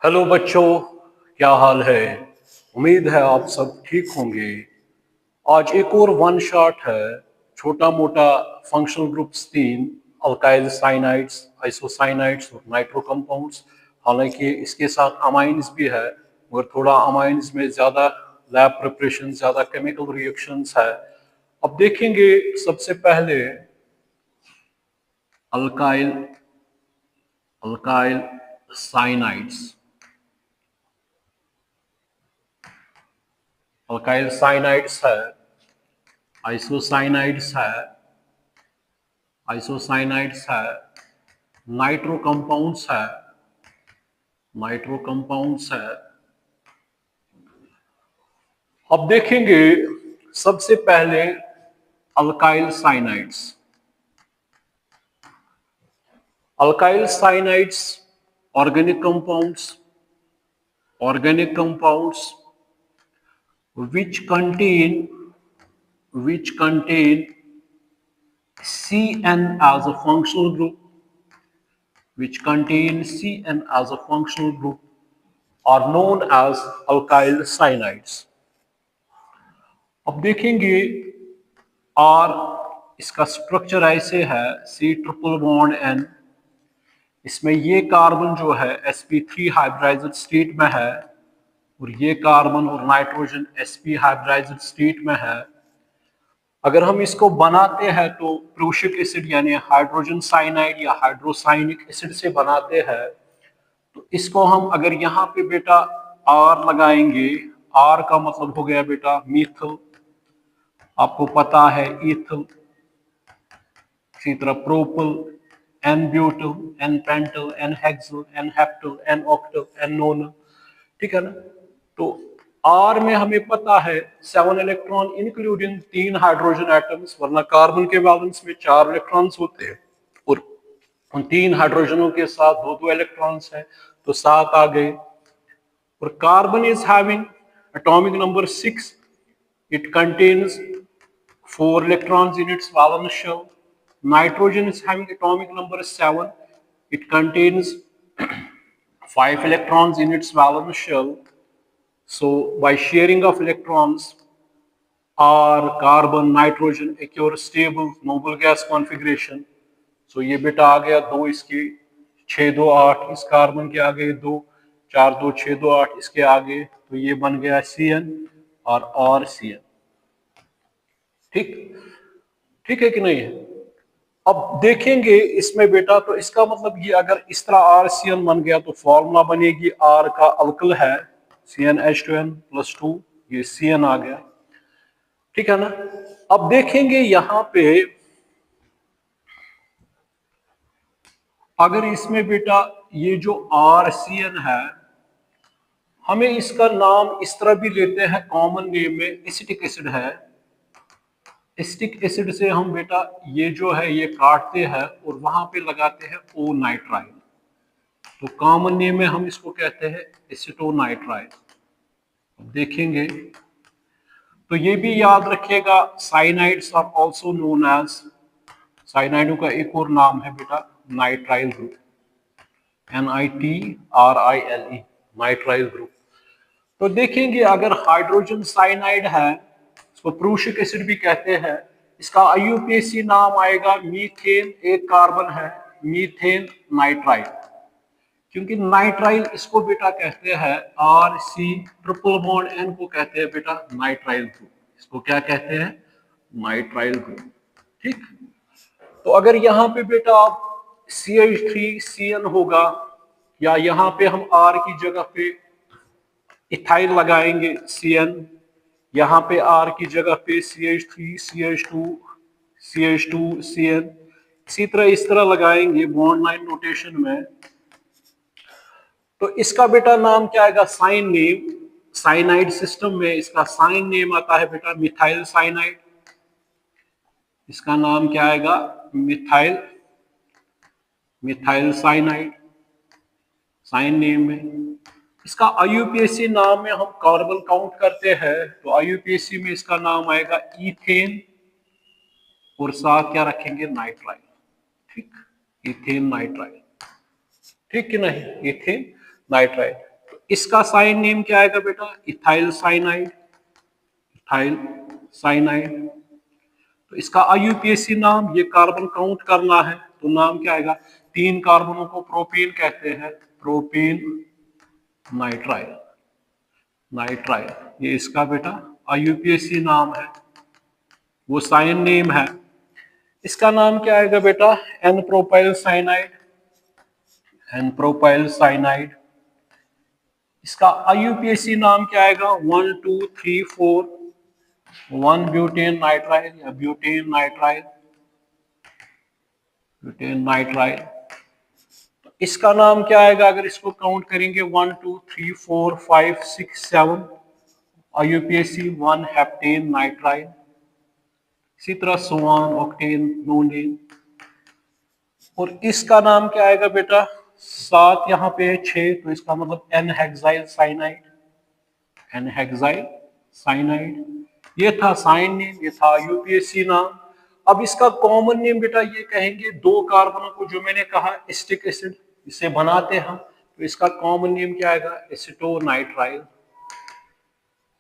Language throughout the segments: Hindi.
हेलो बच्चों, क्या हाल है। उम्मीद है आप सब ठीक होंगे। आज एक और वन शॉट है, छोटा मोटा फंक्शनल ग्रुप्स तीन, अल्काइल साइनाइड्स, आइसोसाइनाइड्स और नाइट्रो कंपाउंड्स। हालांकि इसके साथ अमाइंस भी है, मगर थोड़ा अमाइंस में ज़्यादा लैब प्रिपरेशन, ज़्यादा केमिकल रिएक्शंस है। अब देखेंगे सबसे पहले alkyl alkyl cyanides. Alkyl cyanides है, आइसोसाइनाइड्स है, नाइट्रो कंपाउंड्स है, अब देखेंगे सबसे पहले alkyl cyanides. Alkyl cyanides organic compounds which contain Cn as a functional group, are known as alkyl cyanides. अब देखेंगे R, इसका स्ट्रक्चर ऐसे है, C ट्रिपल बॉन्ड N। इसमें ये कार्बन जो है sp3 हाइब्रिडाइज्ड स्टेट में है और ये कार्बन और नाइट्रोजन sp हाइब्रिडाइज्ड स्टेट में है। अगर हम इसको बनाते हैं तो प्रूशिक एसिड यानी हाइड्रोजन साइनाइड या हाइड्रोसाइनिक एसिड से बनाते हैं। तो इसको हम अगर यहाँ पे बेटा आर लगाएंगे, आर का मतलब हो गया बेटा मीथल, आपको पता है ईथल, इसी तरह propel, N butyl, N Paintal, N हेक्सल, N हेप्टल, N octal, N नोनल, ठीक है ना। तो आर में हमें पता है 7 इलेक्ट्रॉन इंक्लूडिंग 3 हाइड्रोजन एटम्स, वरना कार्बन के बैलेंस में 4 इलेक्ट्रॉन्स होते हैं और उन 3 हाइड्रोजनों के साथ 2-2 इलेक्ट्रॉन्स हैं, तो 7 आ गए। और carbon is having atomic number 6, it contains 4 electrons in its valence shell. Nitrogen is having atomic number 7. It contains 5 electrons in its valence shell. So by sharing of electrons, R, carbon, nitrogen acquire stable noble gas configuration. So ये बेटा आ गया 2, इसके 6 2 8, इस कार्बन के आगे 2 4 2 6 2 8, इसके आगे, तो ये बन गया Cn और RCn। ठीक ठीक है कि नहीं है। अब देखेंगे इसमें बेटा, तो इसका मतलब ये अगर इस तरह RCN बन गया तो फॉर्मूला बनेगी, R का अल्कल है CnH2n+2, ये Cn आ गया, ठीक है ना। अब देखेंगे यहां पे अगर इसमें बेटा ये जो RCN है, हमें इसका नाम इस तरह भी लेते हैं, कॉमन नेम में एसिटिक एसिड है। एसिटिक एसिड से हम बेटा ये जो है ये काटते हैं और वहां पे लगाते हैं ओ नाइट्राइल, तो कॉमन नेम में हम इसको कहते हैं एसिटोनाइट्राइल। देखेंगे तो ये भी याद रखिएगा, cyanides are also known as, साइनाइडों का एक और नाम है बेटा nitrile group, NiTRILE, nitrile group. तो देखेंगे अगर हाइड्रोजन साइनाइड है, इसको प्रूशिक एसिड भी कहते हैं, इसका IUPAC नाम आएगा मीथेन, एक कार्बन है मीथेन नाइट्राइल, क्योंकि नाइट्राइल इसको बेटा कहते हैं RC ट्रिपल बॉन्ड N को कहते हैं बेटा नाइट्राइल ग्रुप, इसको क्या कहते हैं, नाइट्राइल ग्रुप। ठीक, तो अगर यहाँ पे बेटा आप CH3CN होगा, या यहाँ पे हम R की जगह पे इथाइल लगाएंगे CN, यहाँ पे R की जगह पे CH3 CH2 CH2 CN, इस तरह लगाएंगे बॉन्ड लाइन नोटेशन में, तो इसका बेटा नाम क्या आएगा, साइन नेम, साइनाइड सिस्टम में इसका साइन नेम आता है बेटा मिथाइल साइनाइड, इसका नाम क्या आएगा मिथाइल साइनाइड साइन नेम में। इसका IUPAC नाम में हम कार्बन काउंट करते हैं, तो IUPAC में इसका नाम आएगा इथेन और साथ क्या रखेंगे, नाइट्राइल। ठीक, इथेन नाइट्राइल, ठीक कि नहीं, इथेन नाइट्राइल। इसका साइन नेम क्या आएगा बेटा, इथाइल साइनाइड, इथाइल साइनाइड। तो इसका आईयूपीएसी नाम, ये कार्बन काउंट करना है तो नाम क्या आएगा, 3 कार्बनों को प्रोपेन कहते हैं, प्रोपेन नाइट्राइल, नाइट्राइल, ये इसका बेटा आईयूपीएसी नाम है, वो साइन नेम है। इसका नाम क्या आएगा बेटा, n propyl cyanide, n propyl cyanide. इसका आईयूपीएसी नाम क्या आएगा, 1 2 3 4, 1 ब्यूटेन नाइट्राइल या ब्यूटेन नाइट्राइल, ब्यूटेन नाइट्राइल। इसका नाम क्या आएगा, अगर इसको काउंट करेंगे 1 2 3 4 5 6 7, आईयूपीएसी 1 हेप्टेन नाइट्राइल, इसी तरह सोआन, ऑक्टेन, नोनेन। और इसका नाम क्या आएगा बेटा, 7 यहाँ पे 6, तो इसका मतलब n hexyl cyanide, n hexyl cyanide. ये था साइन नेम, ये था यूपीएससी नाम। अब इसका कॉमन नेम बेटा ये कहेंगे, 2 कार्बनों को जो मैंने कहा एसिटिक एसिड इसे बनाते हैं हम, तो इसका कॉमन नेम क्या आएगा, एसिटोनाइट्राइल,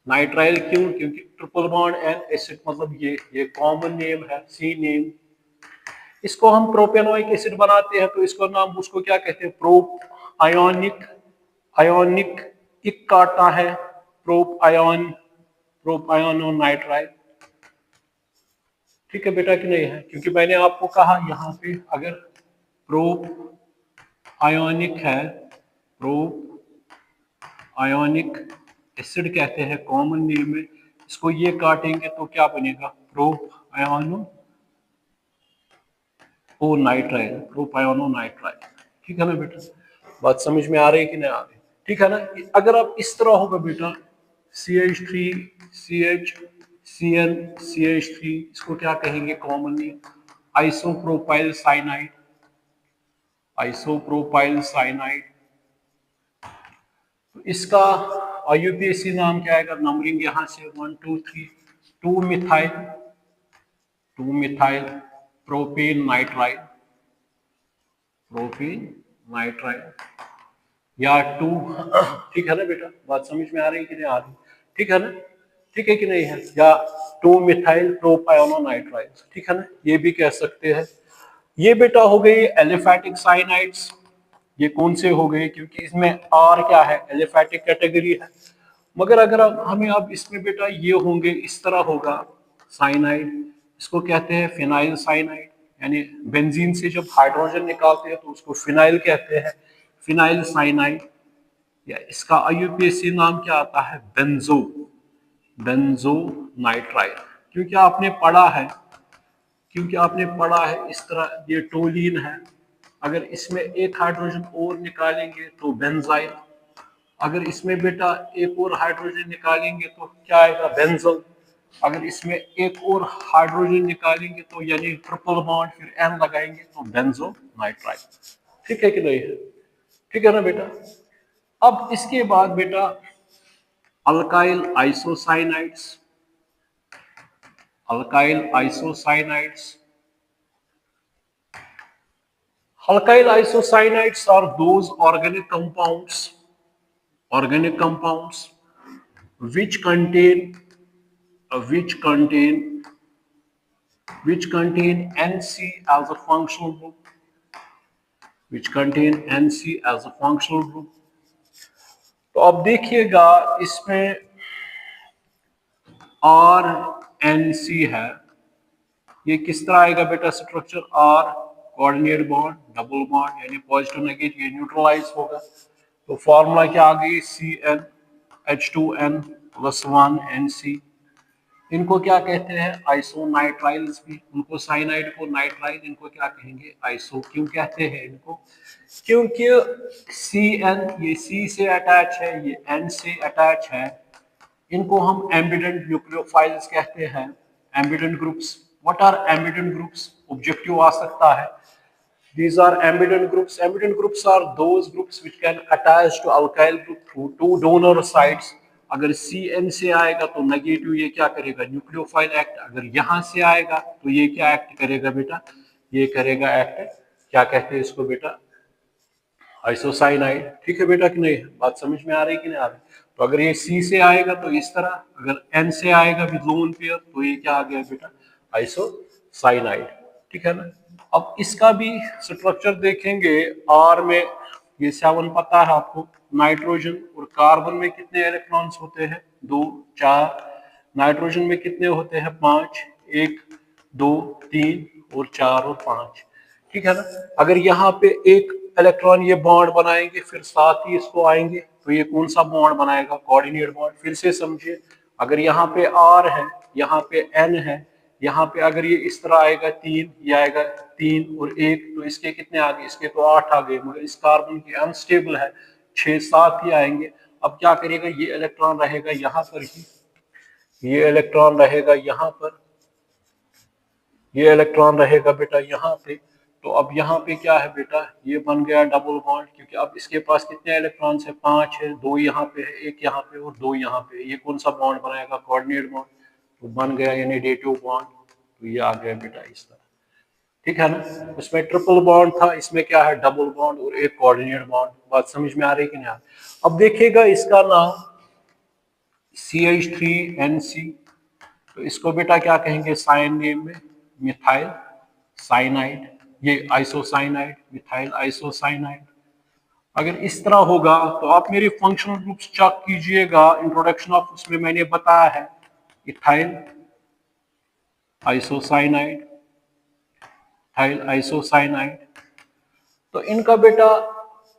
नाइट्राइल क्यों, क्योंकि ट्रिपल बॉन्ड एंड एसिड, मतलब ये कॉमन नेम है, सी नेम। इसको हम प्रोपेनोइक एसिड बनाते हैं तो इसको नाम, उसको क्या कहते हैं, प्रोप आयोनिक, आयोनिक इक काटना है, प्रोप आयोन, प्रोप आयोनो नाइट्राइल। ठीक है बेटा कि नहीं है, क्योंकि मैंने आपको कहा यहाँ पे अगर प्रोप आयोनिक है, प्रोप आयोनिक एसिड कहते हैं कॉमन नेम में, इसको ये काटेंगे तो क्या बनेगा, प्रोप आयोनो ओ नाइट्राइल, प्रोप आयोनो नाइट्राइल। ठीक है ना बेटा, बात समझ में आ रही है कि नहीं आ रही, ठीक है ना। अगर आप इस तरह होगा बेटा, CH3 CH CN CH3, इसको क्या कहेंगे commonly, isopropyl cyanide, isopropyl cyanide. तो इसका आईयूपीएसी नाम क्या आएगा, नंबरिंग यहां से 1 2 3, 2 methyl, 2 methyl propane nitrile, propane nitrile या 2। ठीक है ना बेटा, बात समझ में आ रही है कि नहीं आ रही, ठीक है ना, ठीक है कि नहीं है, या 2 मिथाइल प्रोपायोनोनाइट्राइल, ठीक है ना, ये भी कह सकते हैं। ये बेटा हो गई एलिफैटिक साइनाइड्स। ये कौन से हो गए, क्योंकि इसमें आर क्या है, एलिफैटिक कैटेगरी है। मगर अगर हमें अब इसमें बेटा ये होंगे, इस तरह होगा साइनाइड, इसको कहते हैं फिनाइल साइनाइड, यानी बेंजीन से जब हाइड्रोजन निकालते हैं तो उसको फिनाइल कहते हैं, फिनाइल साइनाइड। या इसका आईयूपीएसी नाम क्या आता है, बेंजो, बेंजो नाइट्राइल। क्योंकि आपने पढ़ा है, क्योंकि आपने पढ़ा है इस तरह, ये टोलीन है, अगर इसमें एक हाइड्रोजन और निकालेंगे तो बेंजाइल, अगर इसमें बेटा एक और हाइड्रोजन निकालेंगे तो क्या आएगा, बेंजल, अगर इसमें एक और हाइड्रोजन निकालेंगे तो यानी ट्रिपल बॉन्ड फिर एन लगाएंगे तो बेंजो नाइट्राइल। ठीक है कि नहीं है, ठीक है ना बेटा। अब इसके बाद बेटा alkyl isocyanides, alkyl isocyanides. Alkyl isocyanide are those organic compounds which contain NC as a functional group, which contain NC as a functional group। तो अब देखिएगा इसमें RNC है, ये किस तरह आएगा बेटा structure, R coordinate bond, double bond, यानी पॉजिटिव नेगेटिव, ये न्यूट्रलाइज होगा। तो फॉर्मूला क्या आ गई, CnH2n+1NC। इनको क्या कहते हैं, आइसोनाइट्राइल्स भी, उनको साइनाइड को नाइट्राइल, इनको क्या कहेंगे, आइसो। क्यों कहते हैं इनको, क्योंकि Cn ये C से अटैच है, ये N से अटैच है, इनको हम एम्बिडेंट न्यूक्लियोफाइल्स कहते हैं, ambident groups. What are ambident groups, objective आ सकता है। These are ambident groups. Ambident groups are those groups which can attach to alkyl group through 2 donor sites. अगर Cn से आएगा तो नेगेटिव, ये क्या करेगा, न्यूक्लियोफाइल एक्ट। अगर यहाँ से आएगा तो ये क्या एक्ट करेगा बेटा, ये करेगा एक्ट, क्या कहते हैं इसको बेटा, आइसोसाइनाइड। ठीक है बेटा कि नहीं, बात समझ में आ रही कि नहीं आ रही। तो अगर ये सी से आएगा तो इस तरह, अगर एन से आएगा विद लोन पेयर तो ये क्या आ गया बेटा, आइसोसाइनाइड। ठीक है ना। अब इसका भी स्ट्रक्चर देखेंगे। आर में ये 7 पता है आपको, नाइट्रोजन और कार्बन में कितने इलेक्ट्रॉन्स होते हैं, 2 4। नाइट्रोजन में कितने होते हैं, 5, 1 2 3 और 4 और 5। ठीक है ना। अगर यहाँ पे एक इलेक्ट्रॉन ये बॉन्ड बनाएंगे फिर साथ ही इसको आएंगे तो ये कौन सा बॉन्ड बनाएगा, कोऑर्डिनेट बॉन्ड। फिर से समझिए, अगर यहाँ पे आर है, यहाँ पे एन है, यहाँ पे अगर ये इस तरह आएगा 3, ये आएगा 3 और 1, तो इसके कितने आ गए, इसके तो 8 आ गए, मगर इस कार्बन की अनस्टेबल है, 6 7 ही आएंगे। अब क्या करेगा, ये इलेक्ट्रॉन रहेगा यहाँ पर ही, ये इलेक्ट्रॉन रहेगा यहाँ पर, ये इलेक्ट्रॉन रहेगा बेटा यहाँ पे। तो अब यहाँ पे क्या है बेटा, ये बन गया डबल बॉन्ड, क्योंकि अब इसके पास कितने इलेक्ट्रॉन्स है, 5 है, 2 यहाँ पे है, 1 यहाँ पे और 2 यहाँ पे। ये कौन सा बॉन्ड बनाएगा, कोऑर्डिनेट बॉन्ड, तो बन गया यानी डेटिव बॉन्ड। तो ये आ गया बेटा इस तरह। ठीक है ना। इसमें ट्रिपल बॉन्ड था, इसमें क्या है, डबल बॉन्ड और एक कोऑर्डिनेट बॉन्ड। बात समझ में आ रही कि नहीं आ रही। अब देखिएगा इसका नाम CH3NC, तो इसको बेटा क्या कहेंगे साइन नेम में, मिथाइल साइनाइड। ये आइसोसाइनाइड, मिथाइल आइसोसाइनाइड। अगर इस तरह होगा तो आप मेरे फंक्शनल ग्रुप्स चेक कीजिएगा। इंट्रोडक्शन ऑफ उसमें मैंने बताया है, इथाइल आइसोसाइनाइड, इथाइल आइसोसाइनाइड। तो इनका बेटा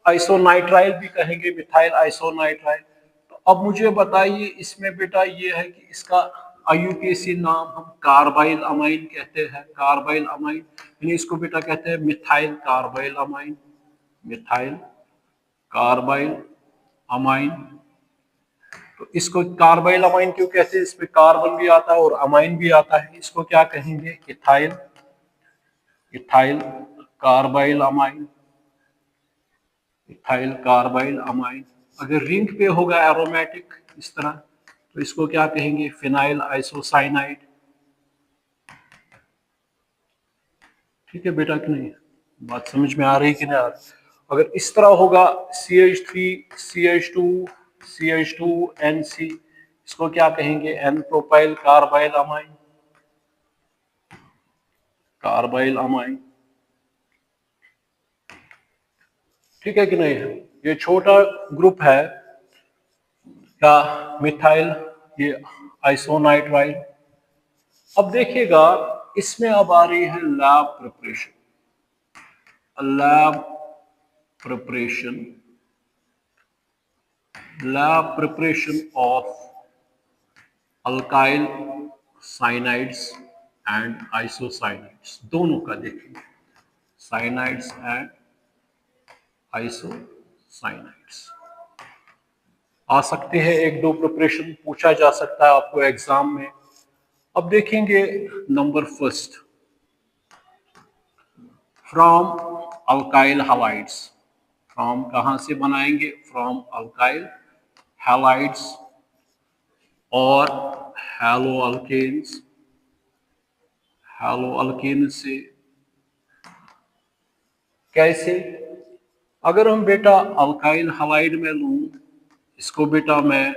आइसोनाइट्राइल भी कहेंगे, मिथाइल आइसोनाइट्राइल। तो अब मुझे बताइए इसमें बेटा ये है कि इसका IUPAC नाम हम कार्बाइल अमाइन कहते हैं, कार्बाइल अमाइन, यानी इसको बेटा कहते हैं methyl carbyl amine, methyl carbyl amine. तो इसको कार्बाइल अमाइन क्यों कहते हैं, इसमें कार्बन भी आता है और अमाइन भी आता है। इसको क्या कहेंगे, ethyl, ethyl carbyl amine, ethyl carbyl amine. अगर रिंग पे होगा एरोमेटिक इस तरह तो इसको क्या कहेंगे, फिनाइल आइसोसाइनाइड। ठीक है बेटा कि नहीं, बात समझ में आ रही कि नहीं आ रही। अगर इस तरह होगा CH3 CH2 CH2NC, इसको क्या कहेंगे, n propyl carbylamine, carbylamine. ठीक है कि नहीं है। ये छोटा ग्रुप है क्या, मिथाइल, ये आइसोनाइट्राइल। अब देखिएगा इसमें अब आ रही है lab preparation, lab preparation, lab preparation of alkyl cyanides and isocyanides, दोनों का देखेंगे, साइनाइड्स एंड आइसोसाइनाइड्स। आ सकते हैं, एक दो प्रिपरेशन पूछा जा सकता है आपको एग्जाम में। अब देखेंगे number first, from alkyl halides. From कहां से बनाएंगे, फ्रॉम अल्काइल हैलाइड्स और हैलो अल्केन्स, हैलो अल्केन से। कैसे, अगर हम बेटा अल्काइल हैलाइड में लूं, इसको बेटा मैं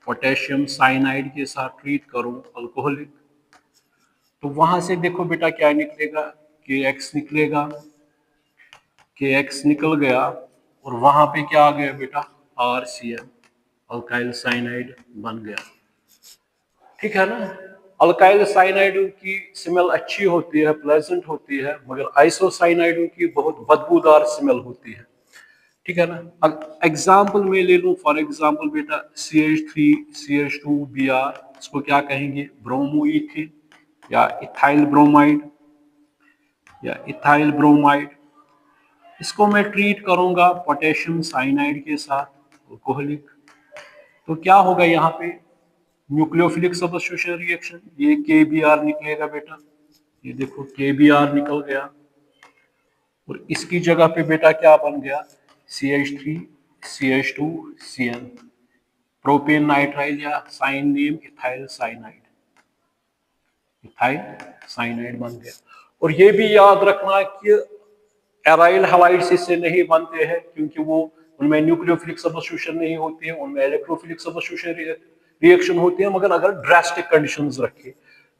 पोटेशियम साइनाइड के साथ ट्रीट करूं अल्कोहलिक, तो वहां से देखो बेटा क्या निकलेगा, KX निकलेगा, KX निकल गया और वहां पे क्या आ गया बेटा, RCl, अल्काइल साइनाइड बन गया। ठीक है ना। अल्काइल साइनाइड की स्मेल अच्छी होती है, प्लेजेंट होती है, मगर आइसोसाइनाइड की बहुत बदबूदार स्मेल होती है। ठीक है ना। एग्जाम्पल में ले लूं, फॉर एग्जाम्पल बेटा CH3 CH2 Br, इसको क्या कहेंगे, ब्रोमोइथिन या इथाइल ब्रोमाइड, या इथाइल ब्रोमाइड। इसको मैं ट्रीट करूंगा पोटेशियम साइनाइड के साथ अल्कोहलिक, तो क्या होगा यहाँ पे, न्यूक्लियोफिलिक सब्स्टिट्यूशन रिएक्शन, ये KBr निकलेगा बेटा, ये देखो KBr निकल गया और इसकी जगह पे बेटा क्या बन गया, CH3 CH2 Cl, propane nitrile या साइन name ethyl cyanide, ethyl cyanide बन गया। और ये भी याद रखना कि एराइल हैलाइड्स इससे नहीं बनते हैं क्योंकि वो उनमें न्यूक्लियोफिलिक सब्स्टिट्यूशन नहीं होती है, उनमें इलेक्ट्रोफिलिक सब्स्टिट्यूशन रिएक्शन होती है, मगर अगर ड्रास्टिक कंडीशंस रखे,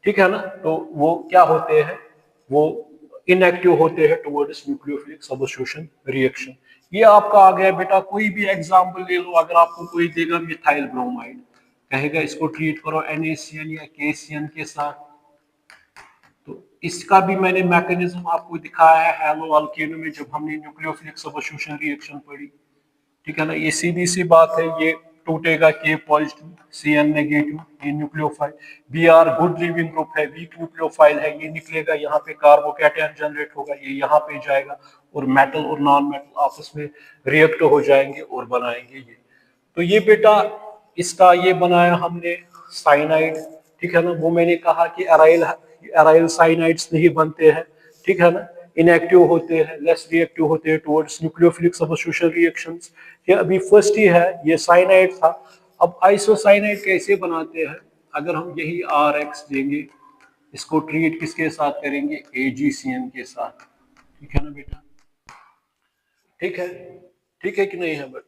ठीक है ना, तो वो क्या होते हैं, वो इनएक्टिव होते हैं टुवर्ड्स न्यूक्लियोफिलिक सब्स्टिट्यूशन रिएक्शन। ये आपका आ गया बेटा। कोई भी एग्जांपल ले लो, अगर आपको कोई देगा मिथाइल ब्रोमाइड, कहेगा इसको ट्रीट करो NaCN या KCN के साथ, तो इसका भी मैंने मैकेनिज्म आपको दिखाया है हैलो अल्केनो में जब हमने न्यूक्लियोफिलिक सब्स्टिट्यूशन रिएक्शन पढ़ी, ठीक है ना। ये सीधी सी बात है, ये टूटेगा K पॉजिटिव CN नेगेटिव, ये nucleophile. Br good leaving group है, वीक न्यूक्लियोफाइल है, ये निकलेगा यहाँ पे कार्बोकैटायन जनरेट होगा, ये यहाँ पे जाएगा और मेटल और नॉन मेटल आपस में रिएक्ट हो जाएंगे और बनाएंगे ये। तो ये बेटा इसका ये बनाया हमने साइनाइड, ठीक है ना। वो मैंने कहा कि एराइल साइनाइड्स नहीं बनते हैं, ठीक है ना, इनएक्टिव होते हैं, लेस रिएक्टिव होते हैं टुवर्ड्स न्यूक्लियोफिलिक सब्स्टिट्यूशन रिएक्शंस। ये अभी फर्स्ट ही है, ये साइनाइड था। अब आइसोसाइनाइड कैसे बनाते हैं, अगर हम यही RX देंगे, इसको ट्रीट किसके साथ करेंगे, AgCN के साथ, ठीक है ना बेटा, ठीक है, ठीक है कि नहीं है, बट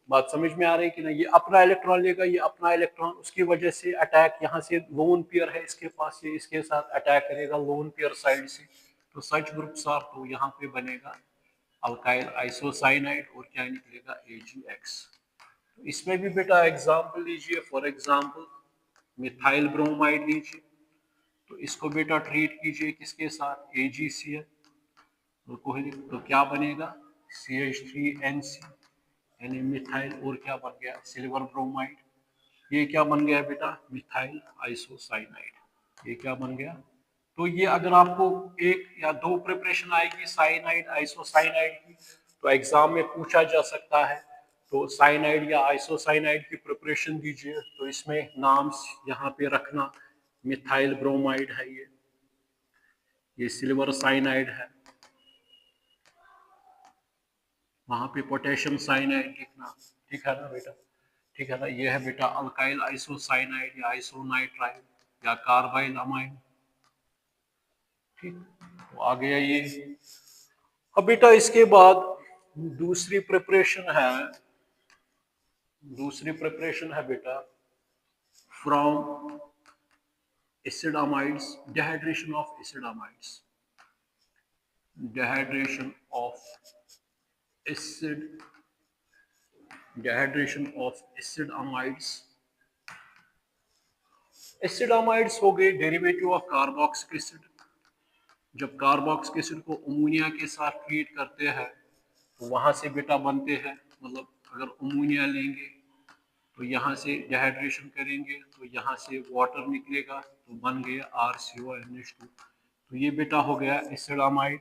बात समझ में आ रही है कि नहीं। ये अपना इलेक्ट्रॉन लेगा, ये अपना इलेक्ट्रॉन, उसकी वजह से अटैक यहाँ से लोन पेयर है इसके पास, ये इसके साथ अटैक करेगा लोन पेयर साइड से, तो सच ग्रुप्स आर, तो यहाँ पे बनेगा अल्काइल आइसोसाइनाइड और क्या निकलेगा AgX। तो इसमें भी बेटा एग्जाम्पल लीजिए, फॉर एग्जाम्पल मिथाइल ब्रोमाइड लीजिए, तो इसको बेटा ट्रीट कीजिए किसके साथ, AgCN, तो क्या बनेगा CH3NC यानी मिथाइल, और क्या बन गया सिल्वर ब्रोमाइड, ये क्या बन गया बेटा मिथाइल आइसोसाइनाइड, ये क्या बन गया। तो ये अगर आपको एक या दो प्रिपरेशन आएगी साइनाइड आइसोसाइनाइड की, तो एग्जाम में पूछा जा सकता है, तो साइनाइड या आइसोसाइनाइड की प्रिपरेशन दीजिए, तो इसमें नाम यहाँ पे रखना, मिथाइल ब्रोमाइड है ये सिल्वर साइनाइड है, वहां पे पोटेशियम साइनाइड लिखना, ठीक है ना बेटा, ठीक है ना। ये है बेटा अल्काइल आइसोसाइनाइड या आइसोनाइट्राइल या कार्बाइल अमाइन, ठीक, तो आ गया ये। अब बेटा इसके बाद दूसरी प्रिपरेशन है, दूसरी प्रिपरेशन है बेटा from acid amides, dehydration of acid amides, dehydration of acid, dehydration of acid amides. Acid amides हो गए डेरिवेटिव ऑफ कार्बोक्सिलिक एसिड। जब कार्बोक्सिलिक एसिड को अमोनिया के साथ ट्रीट करते हैं तो वहां से बेटा बनते हैं, मतलब अगर अमोनिया लेंगे तो यहाँ से डिहाइड्रेशन करेंगे तो यहाँ से वाटर निकलेगा, तो बन गया RCONH2, तो ये बेटा हो गया एसिड अमाइड।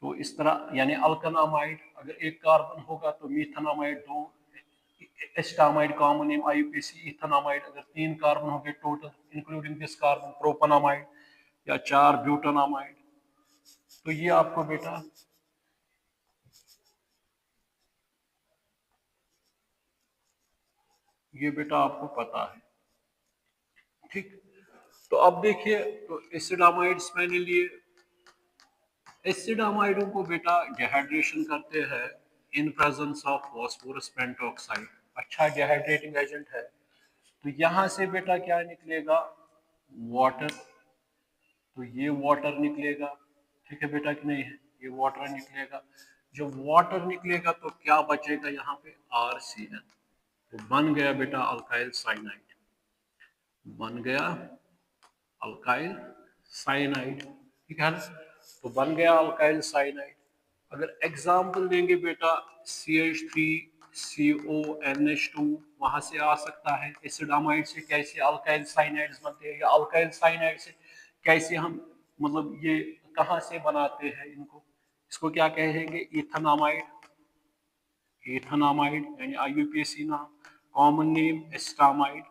तो इस तरह यानी अल्कनामाइड, अगर एक कार्बन होगा तो मीथानामाइड, दो एस्टामाइड कॉमन नेम IUPAC, इथानामाइड, अगर तीन कार्बन हो गए टोटल इंक्लूडिंग दिस कार्बन प्रोपनामाइड, या चार ब्यूटानामाइड। तो ये आपको बेटा आपको पता है, ठीक। तो अब देखिए, तो एसिडामाइड्स मैंने लिए, एसिडामाइडों को बेटा डिहाइड्रेशन करते हैं इन प्रेजेंस ऑफ फॉस्फोरस पेंटॉक्साइड, अच्छा डिहाइड्रेटिंग एजेंट है। तो यहाँ से बेटा क्या निकलेगा, वाटर, तो ये वाटर निकलेगा, ठीक है बेटा कि नहीं है, ये वाटर निकलेगा। जब वाटर निकलेगा तो क्या बचेगा यहाँ पे RCN, तो बन गया बेटा अल्काइल साइनाइड, बन गया अल्काइल साइनाइड, ठीक है ना, तो बन गया अल्काइल साइनाइड। अगर एग्जाम्पल देंगे बेटा CH3CONH2, वहां से आ सकता है। एसिडामाइड से कैसे अल्काइल साइनाइड्स बनते हैं, या अल्काइल साइनाइड से कैसे हम, मतलब ये कहाँ से बनाते हैं इनको, इसको क्या कहेंगे इथेनामाइड, इथेनामाइड यानी IUPAC नाम, कॉमन नेम एस्टामाइड।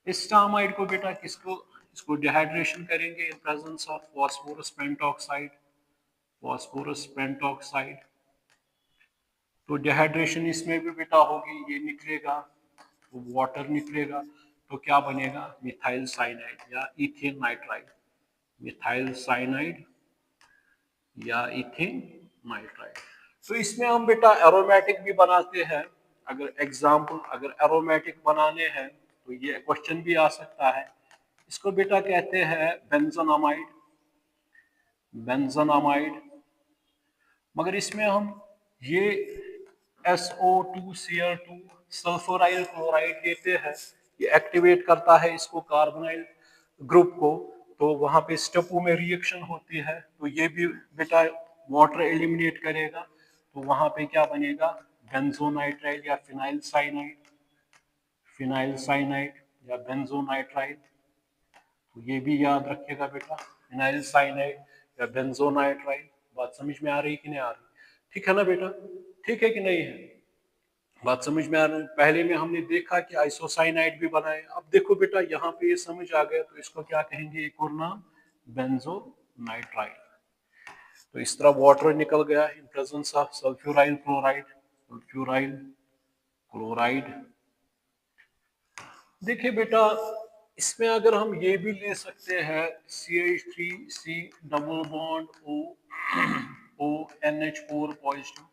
एस्टामाइड को बेटा किसको, इसको डिहाइड्रेशन करेंगे इन presence of phosphorus pentoxide, phosphorus pentoxide, तो डिहाइड्रेशन इसमें भी बेटा होगी, ये निकलेगा तो वाटर निकलेगा, तो क्या बनेगा मिथाइल साइनाइड या इथेन नाइट्राइड, मिथाइल साइनाइड या इथेन नाइट्राइल। तो इसमें हम बेटा एरोमेटिक भी बनाते हैं। अगर एग्जाम्पल अगर एरोमेटिक बनाने हैं तो ये क्वेश्चन भी आ सकता है। इसको बेटा कहते हैं बेंजोनामाइड, बेंजोनामाइड। मगर इसमें हम ये SO2Cl2 सल्फ्यूराइल क्लोराइड देते हैं, ये एक्टिवेट करता है इसको कार्बोनाइल ग्रुप को, तो वहां पे स्टेपो में रिएक्शन होती है, तो ये भी बेटा वाटर एलिमिनेट करेगा, तो वहां पे क्या बनेगा, बेंजोनाइट्राइल या फिनाइल साइनाइड, फिनाइल साइनाइड या बेंजोनाइट्राइल। तो ये भी याद रखिएगा बेटा, फिनाइल साइनाइड या बेंजोनाइट्राइल। बात समझ में आ रही कि नहीं आ रही? ठीक है ना बेटा, ठीक है कि नहीं है? बात समझ में आ रही है? पहले में हमने देखा कि आइसोसाइनाइड भी बनाए, अब देखो बेटा यहाँ पे ये समझ आ गया, तो इसको क्या कहेंगे एक और नाम, बेंजोनाइट्राइल। तो इस तरह वाटर निकल गया इन presence of sulphuryl chloride, sulphuryl chloride. देखिए बेटा इसमें अगर हम ये भी ले सकते हैं CH3C double bond ONH4 positive,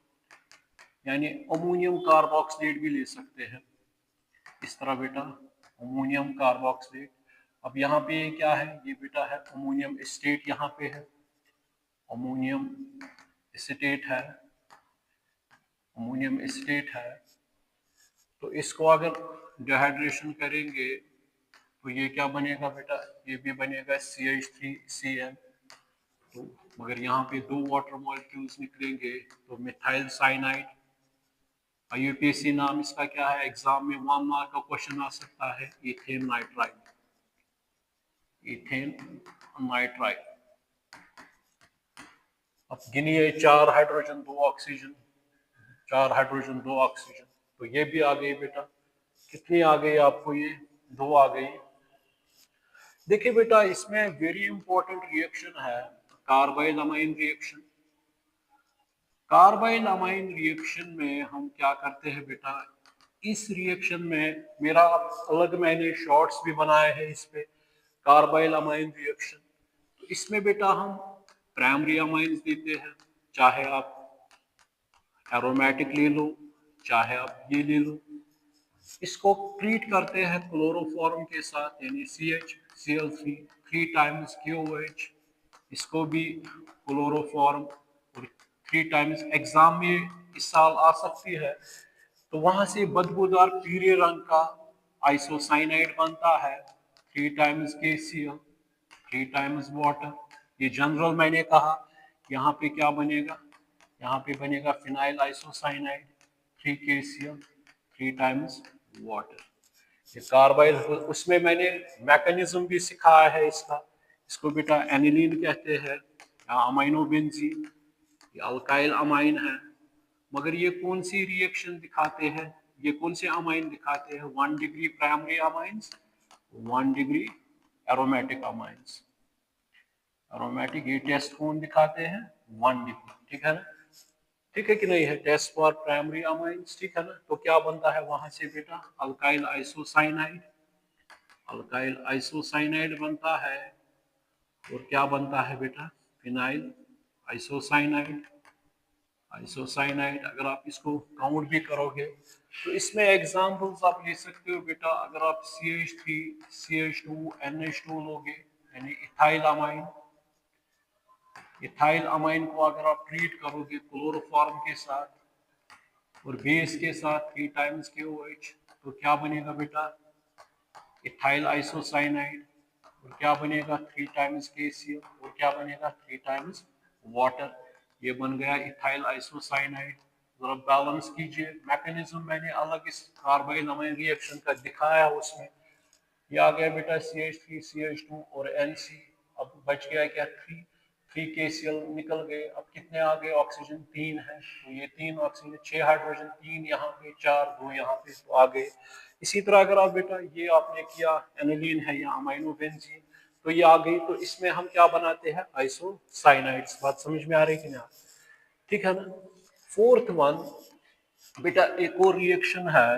यानी अमोनियम कार्बोक्सिलेट भी ले सकते हैं इस तरह बेटा, अमोनियम कार्बोक्सिलेट। अब यहाँ पे क्या है, ये बेटा है अमोनियम एस्टेट, यहाँ पे है अमोनियम एसिटेट है, अमोनियम एसिटेट है। तो इसको अगर डिहाइड्रेशन करेंगे तो ये क्या बनेगा बेटा, ये भी बनेगा CH3Cl। तो मगर यहाँ पे दो वाटर मॉलिक्यूल्स निकलेंगे, तो मिथाइल साइनाइड। IUPAC नाम इसका क्या है, एग्जाम में 1 मार्क का क्वेश्चन आ सकता है, इथेन नाइट्राइल, इथेन नाइट्राइल। अब गिनिए 4 हाइड्रोजन 2 ऑक्सीजन, 4 हाइड्रोजन 2 ऑक्सीजन, तो ये भी आ गई बेटा। कितनी आ गई आपको, ये 2 आ गई। देखिए बेटा इसमें वेरी इंपॉर्टेंट रिएक्शन है carbyl amine reaction. Carbyl amine reaction में हम क्या करते हैं बेटा, इस रिएक्शन में मेरा अलग मैंने शॉर्ट्स भी बनाए हैं इस पे, कार्बाइल अमाइन रिएक्शन। तो इसमें बेटा हम प्राइमरी अमाइंस देते हैं, चाहे आप एरोमेटिक ले लो चाहे आप ये ले लो। इसको ट्रीट करते हैं क्लोरोफॉर्म के साथ, यानी CH Cl3 3 टाइम्स KOH। इसको भी क्लोरोफॉर्म और 3 टाइम्स एग्जाम में इस साल आ सकती है। तो वहां से बदबूदार पीले रंग का आइसोसाइनाइड बनता है, 3 टाइम्स KCl 3 टाइम्स वाटर। ये जनरल मैंने कहा, यहाँ पे क्या बनेगा, यहाँ पे बनेगा phenyl isocyanide 3 KCl 3 times water. ये कार्बाइल, उसमें मैंने मैकेनिज्म भी सिखाया है इसका। इसको बेटा एनिलीन कहते हैं या अमाइनो बेंजीन, ये अल्काइल अमाइन है। मगर ये कौन सी रिएक्शन दिखाते हैं, ये कौन से अमाइन दिखाते हैं, 1 degree primary amines, 1 degree aromatic amines. Aromatic ये टेस्ट कौन दिखाते हैं, 1 डिग्री, ठीक है ना, ठीक है कि नहीं है, टेस्ट फॉर प्राइमरी अमाइंस, ठीक है ना। तो क्या बनता है वहां से बेटा, अल्काइल आइसोसाइनाइड, अल्काइल आइसोसाइनाइड बनता है। और क्या बनता है बेटा, फिनाइल आइसोसाइनाइड, आइसोसाइनाइड। अगर आप इसको काउंट भी करोगे तो इसमें एग्जांपल्स आप ले सकते हो बेटा, अगर आप CH3 CH2 NH2 लोगे, यानी इथाइल अमाइन, इथाइल अमाइन को अगर आप ट्रीट करोगे क्लोरोफॉर्म के साथ और बेस के साथ 3 टाइम्स KOH, तो क्या बनेगा बेटा, इथाइल आइसोसाइनाइड। और क्या बनेगा, 3 टाइम्स KCl, और क्या बनेगा, 3 टाइम्स वाटर। ये बन गया इथाइल आइसोसाइनाइड। जरा बैलेंस कीजिए, मैकेनिज्म मैंने अलग इस कार्बाइल अमाइन रिएक्शन का दिखाया उसमें। ये आ गया बेटा CH3 CH2 और NC। अब बच गया क्या, 3 KCl निकल गए। अब कितने आ गए, ऑक्सीजन 3 है, तो ये 3 ऑक्सीजन, 6 हाइड्रोजन, 3 यहाँ पे, 4 2 यहाँ पे, तो आ गए। इसी तरह अगर आप बेटा ये आपने किया, एनिलीन है या अमाइनो बेंजीन, तो ये आ गई। तो इसमें हम क्या बनाते हैं, आइसोसाइनाइड्स। बात समझ में आ रही कि नहीं, ठीक है ना। फोर्थ वन बेटा, एक और रिएक्शन है,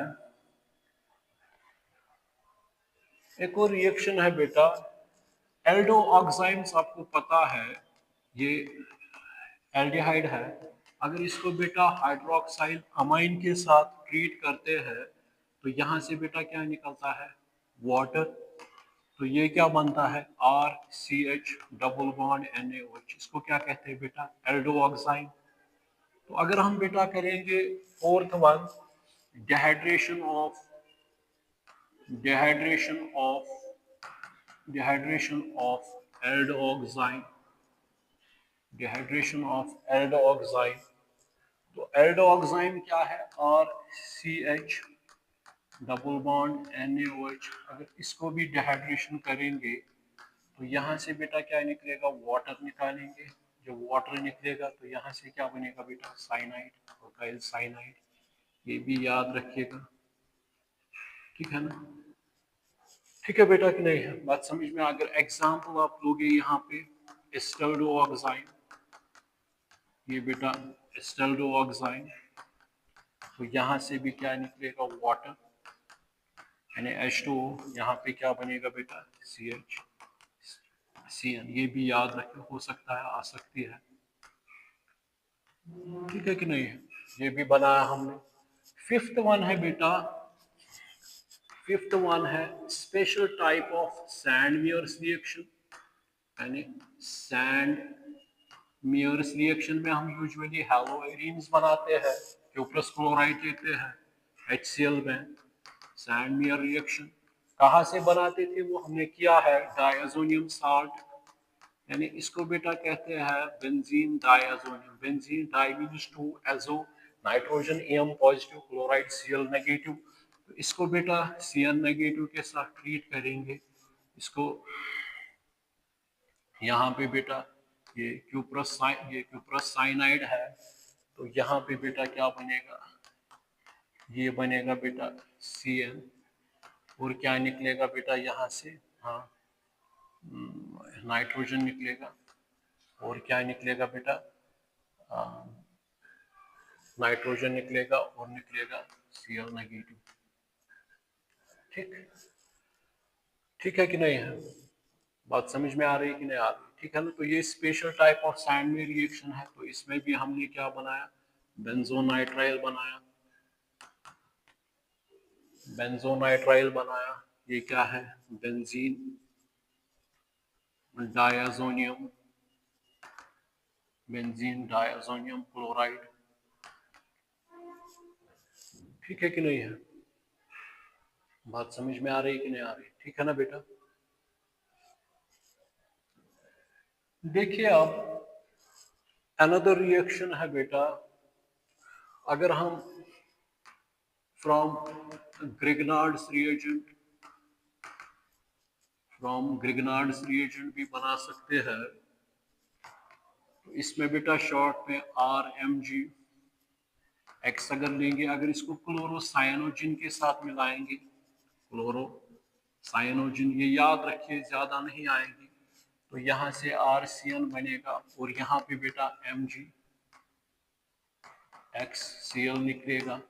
एक और रिएक्शन है बेटा, एल्डो ऑक्साइड्स। आपको पता है ये एल्डिहाइड है, अगर इसको बेटा हाइड्रोक्साइल अमाइन के साथ ट्रीट करते हैं तो यहाँ से बेटा क्या निकलता है, वाटर। तो ये क्या बनता है, RCH डबल बॉन्ड NaOH, इसको क्या कहते हैं बेटा, एल्डोऑक्साइन। तो अगर हम बेटा करेंगे fourth one, dehydration of dehydration of dehydration of aldoxime, dehydration of aldoxime. तो एल्डोऑक्साइन क्या है, RCH डबल बॉन्ड NaOH। अगर इसको भी डिहाइड्रेशन करेंगे तो यहाँ से बेटा क्या निकलेगा, वाटर निकालेंगे। जो वाटर निकलेगा तो यहाँ से क्या बनेगा बेटा, साइनाइड, ऑल्काइल साइनाइड। ये भी याद रखिएगा, ठीक है ना। ठीक है बेटा कि नहीं है, बात समझ में। अगर एग्जाम्पल आप लोगे यहाँ पे एस्टल्डोऑक्साइन, ये बेटा एस्टल्डोऑक्साइन, तो यहाँ से भी क्या निकलेगा, वाटर, यानी H2O। यहाँ पे क्या बनेगा बेटा, CN। ये भी याद रखें, हो सकता है आ सकती है, ठीक है कि नहीं है। ये भी बनाया हमने। फिफ्थ वन है बेटा, फिफ्थ वन है special type of sand Mears reaction. यानी सैंड मियर्स रिएक्शन में हम यूजुअली हैलोएरिन्स बनाते हैं, क्यूप्रस क्लोराइड लेते हैं HCl में। सैंड मियर रिएक्शन कहाँ से बनाते थे, वो हमने किया है डायज़ोनियम साल्ट, यानी इसको बेटा कहते हैं benzene diazonium. Benzene di means 2 azo, nitrogen Am positive, chloride Cl negative. तो इसको बेटा Cn नेगेटिव के साथ ट्रीट करेंगे। इसको यहाँ पे बेटा ये क्यूप्रस साइनाइड है, तो यहाँ पे बेटा क्या बनेगा, ये बनेगा बेटा Cn। और क्या निकलेगा बेटा यहाँ से, हाँ नाइट्रोजन निकलेगा। और क्या निकलेगा बेटा, नाइट्रोजन निकलेगा और निकलेगा Cl नेगेटिव। ठीक, ठीक है कि नहीं है, बात समझ में आ रही है कि नहीं आ रही, ठीक है ना। तो ये स्पेशल टाइप ऑफ सैंड में रिएक्शन है। तो इसमें भी हमने क्या बनाया, बेंजोनाइट्राइल बनाया, बेंजोनाइट्राइल बनाया। ये क्या है, benzene diazonium, benzene diazonium chloride, ठीक है कि नहीं है, बात समझ में आ रही है कि नहीं आ रही, ठीक है ना बेटा। देखिए अब अनदर रिएक्शन है बेटा, अगर हम फ्रॉम ग्रिग्नार्ड्स रिएजेंट, भी बना सकते हैं। तो इसमें बेटा शॉर्ट में RMG X अगर लेंगे, अगर इसको क्लोरोसाइनोजिन के साथ मिलाएंगे, क्लोरोसाइनोजिन, ये याद रखिए ज्यादा नहीं आएगी, तो यहाँ से RCN बनेगा और यहाँ पे बेटा MgXCl निकलेगा।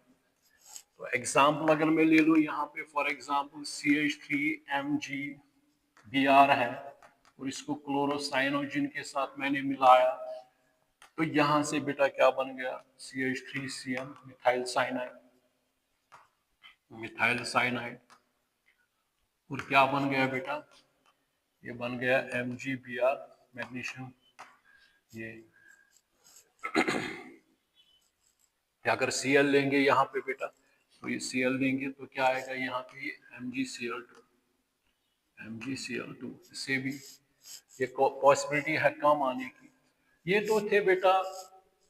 तो एग्जाम्पल अगर मैं ले लूँ यहाँ पे, फॉर एग्जाम्पल CH3MgBr है और इसको क्लोरोसाइनोजिन के साथ मैंने मिलाया, तो यहाँ से बेटा क्या बन गया, CH3Cl मिथाइल साइनाइड, और क्या बन गया बेटा, ये बन गया MgBr मैग्नीशियम। ये अगर Cl लेंगे यहाँ पे बेटा, तो ये Cl लेंगे तो क्या आएगा यहाँ पे, MgCl2। इससे भी ये पॉसिबिलिटी है कम आने की। ये तो थे बेटा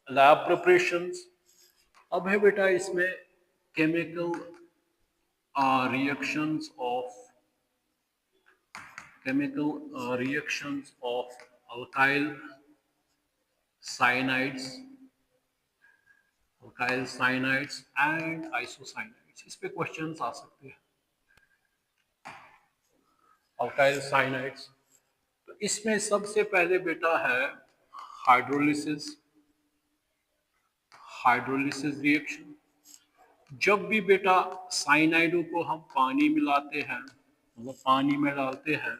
लैब प्रिपरेशंस। अब है बेटा इसमें chemical reactions of alkyl cyanides and isocyanides. इस पे क्वेश्चंस आ सकते हैं। अल्काइल साइनाइड्स, तो इसमें सबसे पहले बेटा है हाइड्रोलिसिस रिएक्शन। जब भी बेटा साइनाइडों को हम पानी मिलाते हैं, मतलब पानी में डालते हैं,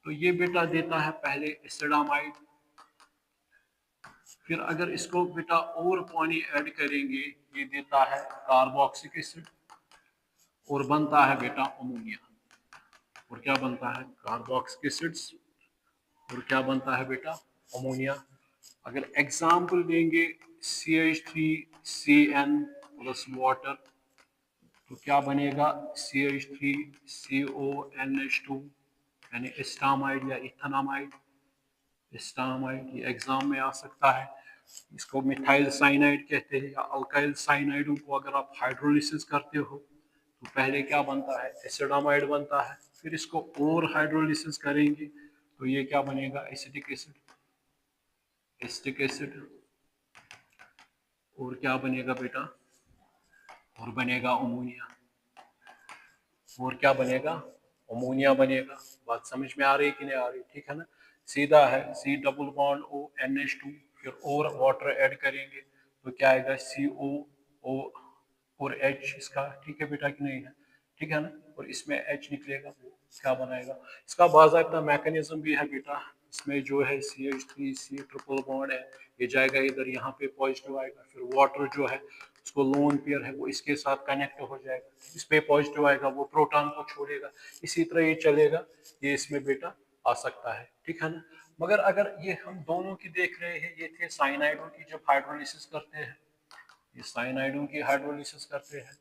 तो ये बेटा देता है पहले एसिडामाइड, फिर अगर इसको बेटा और पानी ऐड करेंगे, ये देता है कार्बोक्सिलिक एसिड और बनता है बेटा अमोनिया। और क्या बनता है? कार्बोक्सिलिक एसिड्स और क्या बनता है बेटा? अमोनिया। अगर एग्जाम्पल देंगे CH3CN प्लस वाटर, तो क्या बनेगा? CH3CONH2 यानी एस्टामाइड या इथेनामाइड। एस्टामाइड ये एग्जाम में आ सकता है। इसको मिथाइल साइनाइड कहते हैं या अल्काइल साइनाइडों को अगर आप हाइड्रोलिसिस करते हो तो पहले क्या बनता है? एसिडामाइड बनता है। फिर इसको और हाइड्रोलिसिस करेंगे तो ये क्या बनेगा? Acetic acid. एसिटिक एसिड और क्या बनेगा बेटा? और बनेगा अमोनिया। और क्या बनेगा? अमोनिया बनेगा। बात समझ में आ रही है कि नहीं आ रही? ठीक है ना? सीधा है, C double bond O NH2, फिर और वाटर ऐड करेंगे तो क्या आएगा? CO और H इसका। ठीक है बेटा कि नहीं है? ठीक है ना? और इसमें H निकलेगा, क्या बनाएगा? इसका बाज़ाब्ता मैकेनिज्म भी है बेटा। इसमें जो है CH3 C ट्रिपल बॉन्ड है, ये जाएगा इधर, यहाँ पे पॉजिटिव आएगा। फिर वाटर जो है उसको लोन पेयर है वो इसके साथ कनेक्ट हो जाएगा, इस पे पॉजिटिव आएगा, वो प्रोटॉन को छोड़ेगा। इसी तरह ये चलेगा, ये इसमें बेटा आ सकता है। ठीक है ना? मगर अगर ये हम दोनों की देख रहे हैं, ये थे साइनाइडों की जब हाइड्रोलिसिस करते हैं, ये साइनाइडों की हाइड्रोलिसिस करते हैं।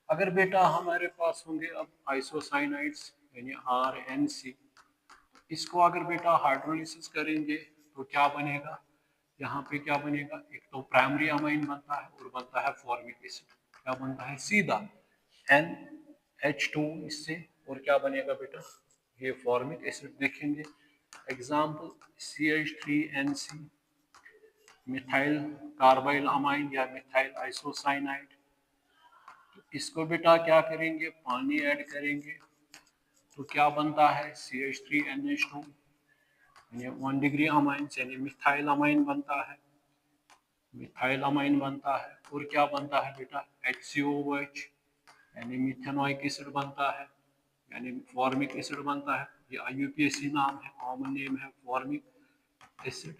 अगर बेटा हमारे पास होंगे अब आइसोसाइनाइड्स यानी RNC, इसको अगर बेटा हाइड्रोलिसिस करेंगे तो क्या बनेगा? यहाँ पे क्या बनेगा? एक तो प्राइमरी अमाइन बनता है और बनता है फॉर्मिक एसिड। क्या बनता है? सीधा NH2 इससे। और क्या बनेगा बेटा? ये फॉर्मिक एसिड देखेंगे। Example CH3NC, methyl carbyl amine या मिथाइल आइसोसाइनाइड। इसको बेटा क्या करेंगे? पानी ऐड करेंगे तो क्या बनता है? CH3NH2 यानी 1 डिग्री अमाइन यानी मिथाइल अमाइन बनता है। मिथाइल अमाइन बनता है और क्या बनता है बेटा? HCOOH यानी मिथेनोइक एसिड बनता है, यानी फॉर्मिक एसिड बनता है। ये IUPAC नाम है, कॉमन नेम है फॉर्मिक एसिड।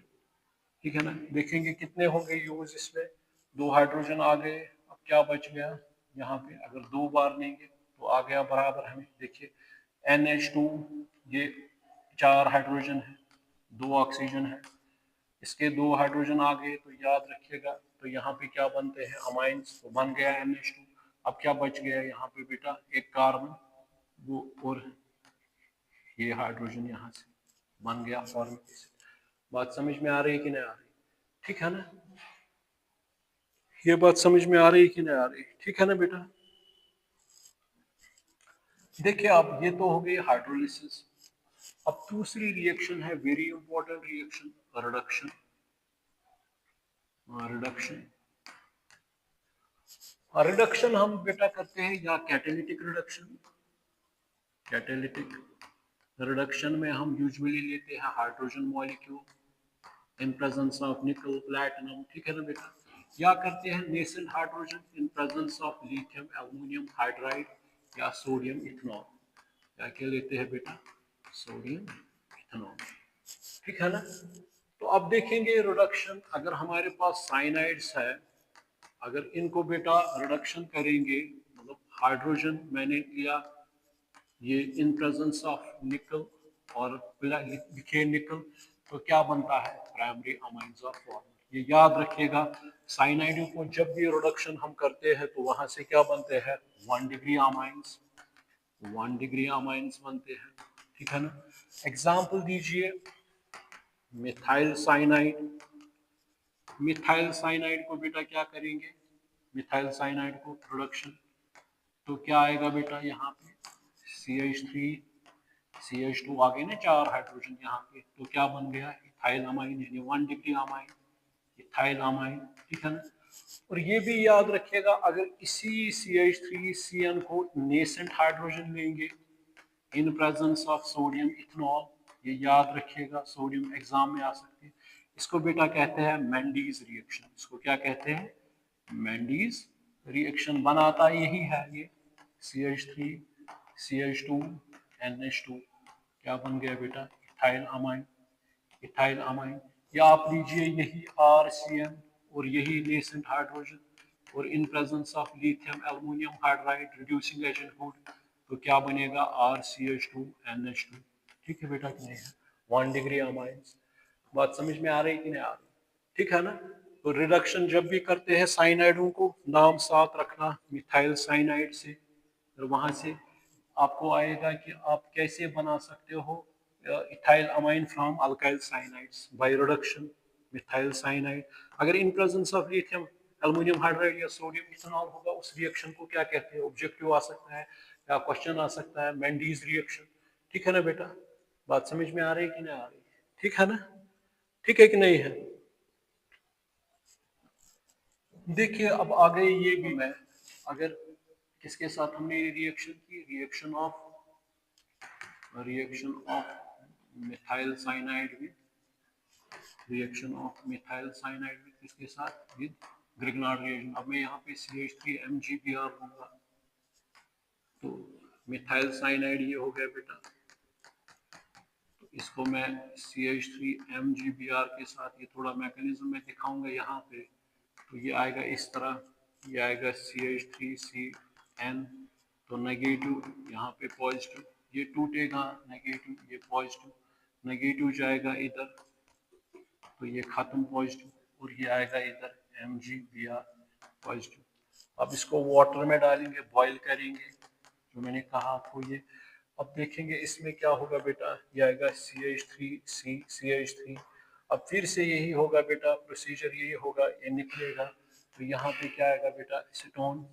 ठीक है ना? देखेंगे कितने हो गए यूज इसमें, 2 हाइड्रोजन आ गए। अब क्या बच गया यहाँ पे? अगर 2 बार लेंगे तो आ गया बराबर हमें। देखिए NH2, ये 4 हाइड्रोजन है, 2 ऑक्सीजन है, इसके 2 हाइड्रोजन आ गए तो याद रखिएगा। तो यहाँ पे क्या बनते हैं? अमाइंस। तो बन गया NH2। अब क्या बच गया यहाँ पे बेटा? एक कार्बन, वो और ये हाइड्रोजन यहाँ से बन गया फॉर्मिक एसिड। बात समझ में आ रही है कि नहीं आ रही? ठीक है ना? ये बात समझ में आ रही है कि नहीं आ रही? ठीक है ना बेटा? देखिए अब ये तो हो गई हाइड्रोलिसिस। अब दूसरी रिएक्शन है, very important reaction, reduction. Reduction, reduction हम बेटा करते हैं या कैटालिटिक रिडक्शन। कैटालिटिक रिडक्शन में हम यूजुअली लेते हैं hydrogen molecule in presence of निकल प्लैटिनम। ठीक है ना बेटा? या करते हैं nascent hydrogen in presence of lithium aluminium hydride या सोडियम इथेनॉल। क्या क्या लेते हैं बेटा? Sodium ethanol. ठीक है ना? तो अब देखेंगे रिडक्शन। अगर हमारे पास साइनाइड्स है, अगर इनको बेटा रिडक्शन करेंगे, मतलब हाइड्रोजन मैंने लिया, ये इन प्रेजेंस ऑफ निकल और लिखे निकल, तो क्या बनता है? Primary amines of formal. ये याद रखिएगा, साइनाइड को जब भी रिडक्शन हम करते हैं तो वहां से क्या बनते हैं? 1 डिग्री अमाइंस, 1 डिग्री अमाइंस बनते हैं। ठीक है ना? एग्जाम्पल दीजिए मिथाइल साइनाइड। मिथाइल साइनाइड को बेटा क्या करेंगे? मिथाइल साइनाइड को प्रोडक्शन, तो क्या आएगा बेटा? यहाँ पे CH3 CH2 आ गए ना, 4 हाइड्रोजन यहाँ पे, तो क्या बन गया? इथाइल अमाइन यानी 1 डिग्री अमाइन, इथाइल अमाइन। ठीक है ना? और ये भी याद रखिएगा, अगर इसी CH3CN को नेसेंट हाइड्रोजन लेंगे इन प्रेजेंस ऑफ सोडियम इथेनॉल, ये याद रखिएगा, सोडियम एग्जाम में आ सकते हैं। इसको बेटा कहते हैं मैंडीज रिएक्शन। इसको क्या कहते हैं? मैंडीज रिएक्शन। बनाता यही है ये CH3 CH2 NH2, क्या बन गया बेटा? Ethyl amine, ethyl amine. या आप लीजिए यही RCN और यही नेसेंट हाइड्रोजन और इन presence of lithium aluminium hydride reducing agent hood, तो क्या बनेगा RCH2NH2। ठीक है बेटा कि नहीं है, 1 डिग्री अमाइंस। बात समझ में आ रही कि नहीं आ रही? ठीक है ना। तो रिडक्शन जब भी करते हैं साइनाइडों को नाम साथ रखना मिथाइल साइनाइड से, और वहां से आपको आएगा कि आप कैसे बना सकते हो ethyl amine from alkyl cyanides by reduction methyl cyanide. अगर in presence of lithium aluminium hydride या सोडियम इथेनॉल होगा, उस रिएक्शन को क्या कहते हैं, ऑब्जेक्टिव आ सकता है या क्वेश्चन आ सकता है, मेंडीज रिएक्शन। ठीक है ना बेटा, बात समझ में आ रही है कि नहीं आ रही? ठीक है ना, ठीक है कि नहीं है? देखिए अब आ गए ये भी मैं, अगर किसके साथ हमने रिएक्शन की, reaction of methyl cyanide with, reaction of methyl cyanide with किसके साथ, विद ग्रिग्नार्ड रिएक्शन। अब मैं यहाँ पे CH3MgBr लूंगा, तो मिथाइल साइनाइड ये हो गया बेटा, तो इसको मैं CH3MgBr के साथ, ये थोड़ा मैकेनिज्म में दिखाऊंगा यहाँ पे, तो ये आएगा इस तरह, ये आएगा CH3CN, तो नेगेटिव यहाँ पे पॉजिटिव, ये टूटेगा नेगेटिव, ये पॉजिटिव, नेगेटिव जाएगा इधर, तो ये खत्म पॉजिटिव, और ये आएगा इधर MgBr पॉजिटिव। अब इसको वाटर में डालेंगे, बॉईल करेंगे, जो मैंने कहा आपको ये। अब देखेंगे इसमें क्या होगा बेटा, ये आएगा CH3C, अब फिर से यही होगा बेटा, प्रोसीजर यही होगा, ये निकलेगा, तो यहाँ पे क्या आएगा बेटा, स्टोन,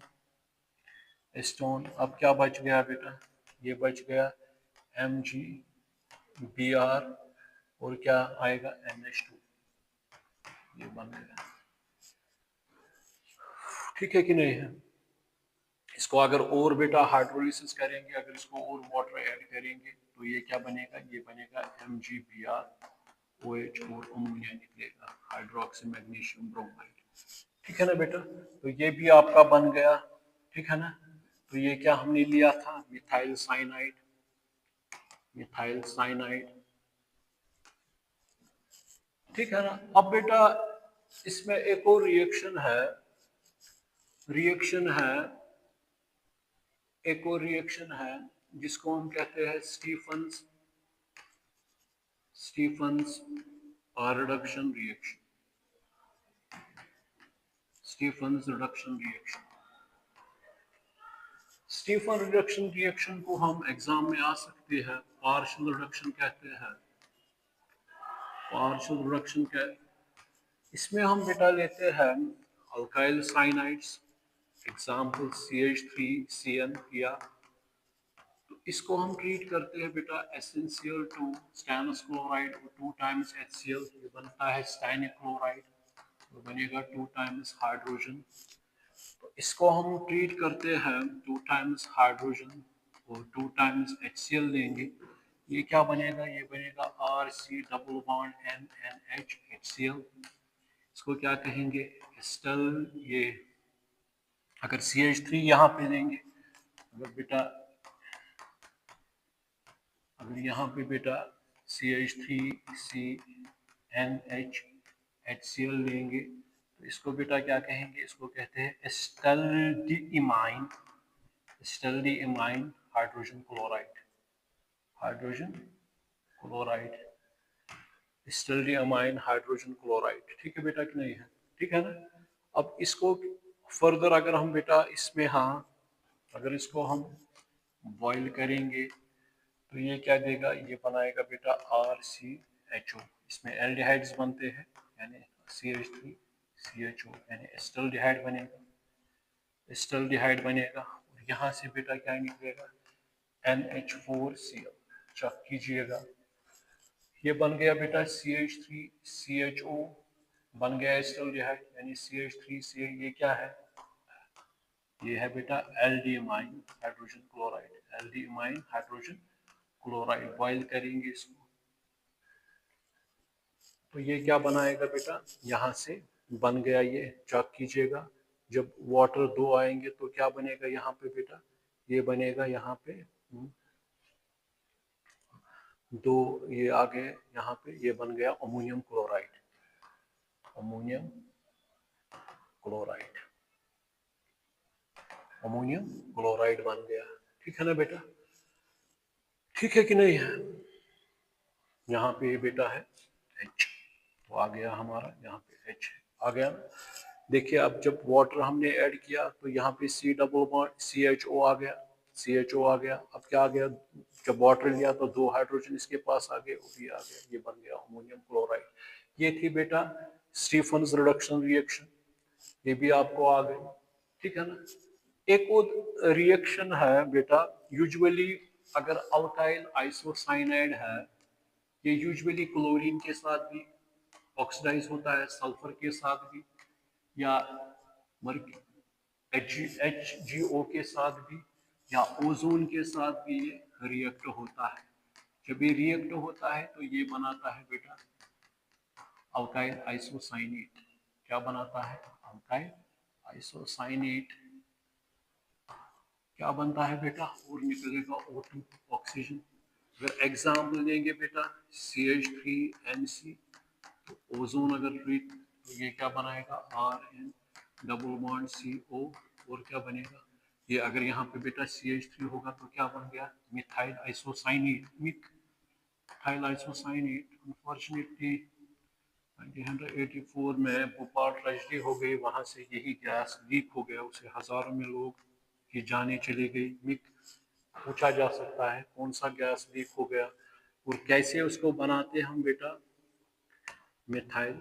स्टोन। अब क्या बच गया बेटा, ये बच गया MgBr, और क्या आएगा NH2, ये बन गया। ठीक है कि नहीं है? इसको अगर और बेटा हाइड्रोलिसिस करेंगे, अगर इसको और वाटर ऐड करेंगे, तो ये क्या बनेगा, ये बनेगा MgBr OH और अमोनिया निकलेगा, हाइड्रोक्सी मैग्नीशियम ब्रोमाइड। ठीक है ना बेटा, तो ये भी आपका बन गया। ठीक है ना, तो ये क्या हमने लिया था, मिथाइल साइनाइड, मिथाइल साइनाइड। ठीक है ना। अब बेटा इसमें एक और रिएक्शन है, रिएक्शन है, एक और रिएक्शन है जिसको हम कहते हैं Stephen's, Stephen's reduction reaction, Stephen's reduction reaction. Stephen reduction reaction को हम एग्जाम में आ सकते हैं पार्शियल रिडक्शन कहते हैं, पार्शियल रिडक्शन क्या, इसमें हम बेटा लेते हैं अल्काइल साइनाइड्स, एग्जाम्पल CH3CN किया, तो इसको हम ट्रीट करते हैं बेटा एसेंशियल टू स्टैनस क्लोराइड और 2 टाइम्स HCl, ये बनता है स्टैनिक क्लोराइड, तो बनेगा 2 टाइम्स हाइड्रोजन, तो इसको हम ट्रीट करते हैं 2 टाइम्स हाइड्रोजन और 2 टाइम्स HCl लेंगे, ये क्या बनेगा, ये बनेगा RC double bond NNH HCl, इसको क्या कहेंगे एस्टल। ये अगर CH3 यहाँ पे लेंगे, अगर बेटा, अगर यहाँ पे बेटा CH3CNH HCl लेंगे, तो इसको बेटा क्या कहेंगे, इसको कहते हैं acetaldimine, acetaldimine hydrogen chloride, hydrogen chloride, acetaldimine hydrogen chloride. ठीक है बेटा कि नहीं है? ठीक है ना। अब इसको फर्दर अगर हम बेटा इसमें, हाँ अगर इसको हम बॉईल करेंगे, तो ये क्या देगा, ये बनाएगा बेटा RCHO, इसमें एल्डिहाइड्स बनते हैं, यानी CH3CHO यानी एस्टल्डिहाइड बनेगा, एस्टल्डिहाइड बनेगा, और यहाँ से बेटा क्या निकलेगा NH4Cl, चेक कीजिएगा, ये बन गया बेटा CH3CHO, बन गया एस्टल्डिहाइड यानी CH3Ca, ये क्या है, ये है बेटा aldimine hydrogen chloride, aldimine hydrogen chloride. Boil करेंगे इसको, तो ये क्या बनाएगा बेटा, यहाँ से बन गया, ये चेक कीजिएगा, जब वाटर 2 आएंगे तो क्या बनेगा यहाँ पे बेटा, ये बनेगा यहाँ पे 2, ये आ गए यहाँ पे, ये बन गया ammonium chloride. Ammonium chloride, ammonium chloride बन गया। ठीक है ना बेटा, ठीक है कि नहीं है? यहाँ पे बेटा है H, तो आ गया हमारा, यहाँ पे H आ गया ना। देखिए अब जब वाटर हमने ऐड किया तो यहाँ पे C डबल बॉन्ड CHO आ गया, CHO आ गया। अब क्या आ गया, जब वाटर लिया तो 2 हाइड्रोजन इसके पास आ गए, वो भी आ गया, ये बन गया अमोनियम क्लोराइड। ये थी बेटा स्टीफन्स रिडक्शन रिएक्शन, ये भी आपको आ गई। ठीक है ना। एक और रिएक्शन है बेटा, यूजुअली अगर अल्काइल आइसोसाइनाइड है, ये यूजुअली क्लोरीन के साथ भी ऑक्सीडाइज होता है, सल्फर के साथ भी, या HGO के साथ भी, या ओजोन के साथ भी ये रिएक्ट होता है। जब ये रिएक्ट होता है तो ये बनाता है बेटा अल्काइल आइसोसाइनेट। क्या बनाता है? Alkyl isocyanate. क्या बनता है बेटा? और निकलेगा O2 ऑक्सीजन। अगर एग्जाम्पल लेंगे बेटा CH3NC, तो ओजोन अगर रेट तो ये क्या बनाएगा? RN double bond CO। और क्या बनेगा? ये अगर यहाँ पे बेटा CH3 होगा तो क्या बन गया? Methyl isocyanate. Methyl isocyanate. Unfortunately 1984 में भोपाल ट्रेजेडी हो गई, वहां से यही गैस लीक हो गया, उसे हजारों में लोग की जानें चली गई। पूछा जा सकता है कौन सा गैस लीक हो गया और कैसे उसको बनाते हम बेटा? मिथाइल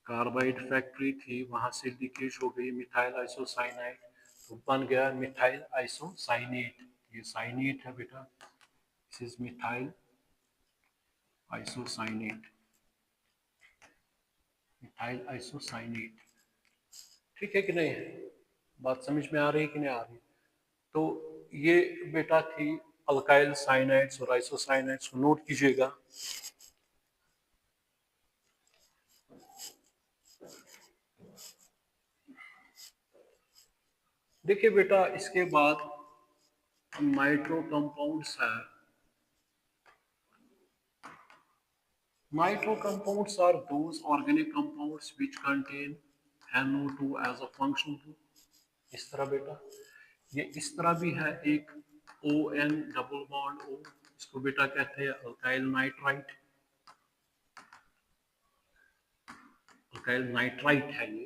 कार्बाइड फैक्ट्री थी, वहां से लीकेज हो गई मिथाइल आइसोसाइनाइड, तो बन गया मिथाइल आइसोसाइनेट। ये साइनेट है बेटा, this is methyl isocyanate, methyl isocyanate. ठीक है कि नहीं है? बात समझ में आ रही है कि नहीं आ रही? तो ये बेटा थी अल्काइल साइनाइड्स और आइसोसाइनाइड्स को नोट कीजिएगा। देखिए बेटा इसके बाद नाइट्रो कंपाउंड्स है। Nitro compounds are those organic compounds which contain NO2 as a functional group। इस तरह बेटा, ये इस तरह भी है, एक ON डबल बॉन्ड O, इसको बेटा कहते हैं अल्काइल नाइट्राइट। अल्काइल नाइट्राइट है ये।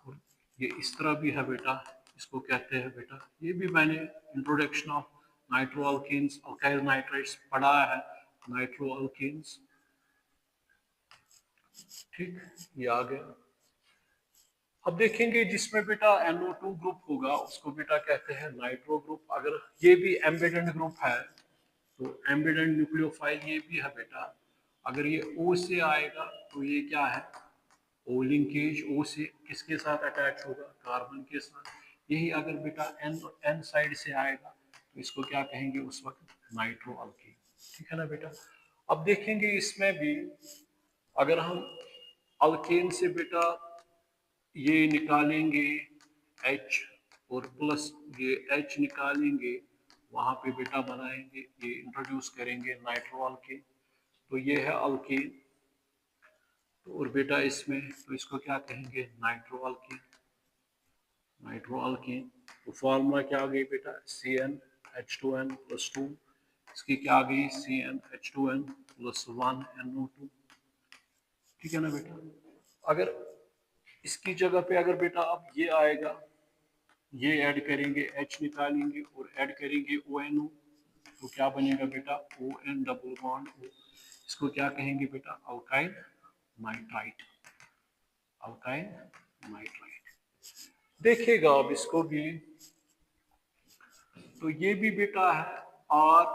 और ये इस तरह भी है बेटा, इसको कहते हैं बेटा, ये भी मैंने introduction of nitro alkanes alkyl nitrites पढ़ा है, नाइट्रो अल्केन्स। ठीक, ये आ गया। अब देखेंगे जिसमें बेटा NO2 ग्रुप होगा उसको बेटा कहते हैं नाइट्रो ग्रुप। अगर ये भी एम्बिडेंट ग्रुप है तो एम्बिडेंट न्यूक्लियोफाइल ये भी है बेटा। अगर ये O से आएगा तो ये क्या है? O लिंकेज, O से किसके साथ अटैच होगा? कार्बन के साथ। यही अगर बेटा N साइड से आएगा तो इसको क्या कहेंगे उस वक्त? Nitro alkyne. ठीक है ना बेटा। अब देखेंगे इसमें भी, अगर हम अल्केन से बेटा ये निकालेंगे H और प्लस ये H निकालेंगे, वहां पे बेटा बनाएंगे, ये इंट्रोड्यूस करेंगे नाइट्रो अल्केन, तो ये है अल्केन। तो और बेटा इसमें तो इसको क्या कहेंगे? Nitro alkane, nitro alkane. तो फॉर्मूला क्या आ गई बेटा? CnH2n + 2। इसकी क्या आ गई? CnH2n + 1 NO2। ठीक है ना बेटा। अगर इसकी जगह पे अगर बेटा अब ये आएगा, ये ऐड करेंगे, H निकालेंगे और ऐड करेंगे ONO, तो क्या बनेगा बेटा? ON double bond O। इसको क्या कहेंगे बेटा? Alkyl nitrite, alkyl nitrite. देखिएगा अब इसको भी, तो ये भी बेटा है R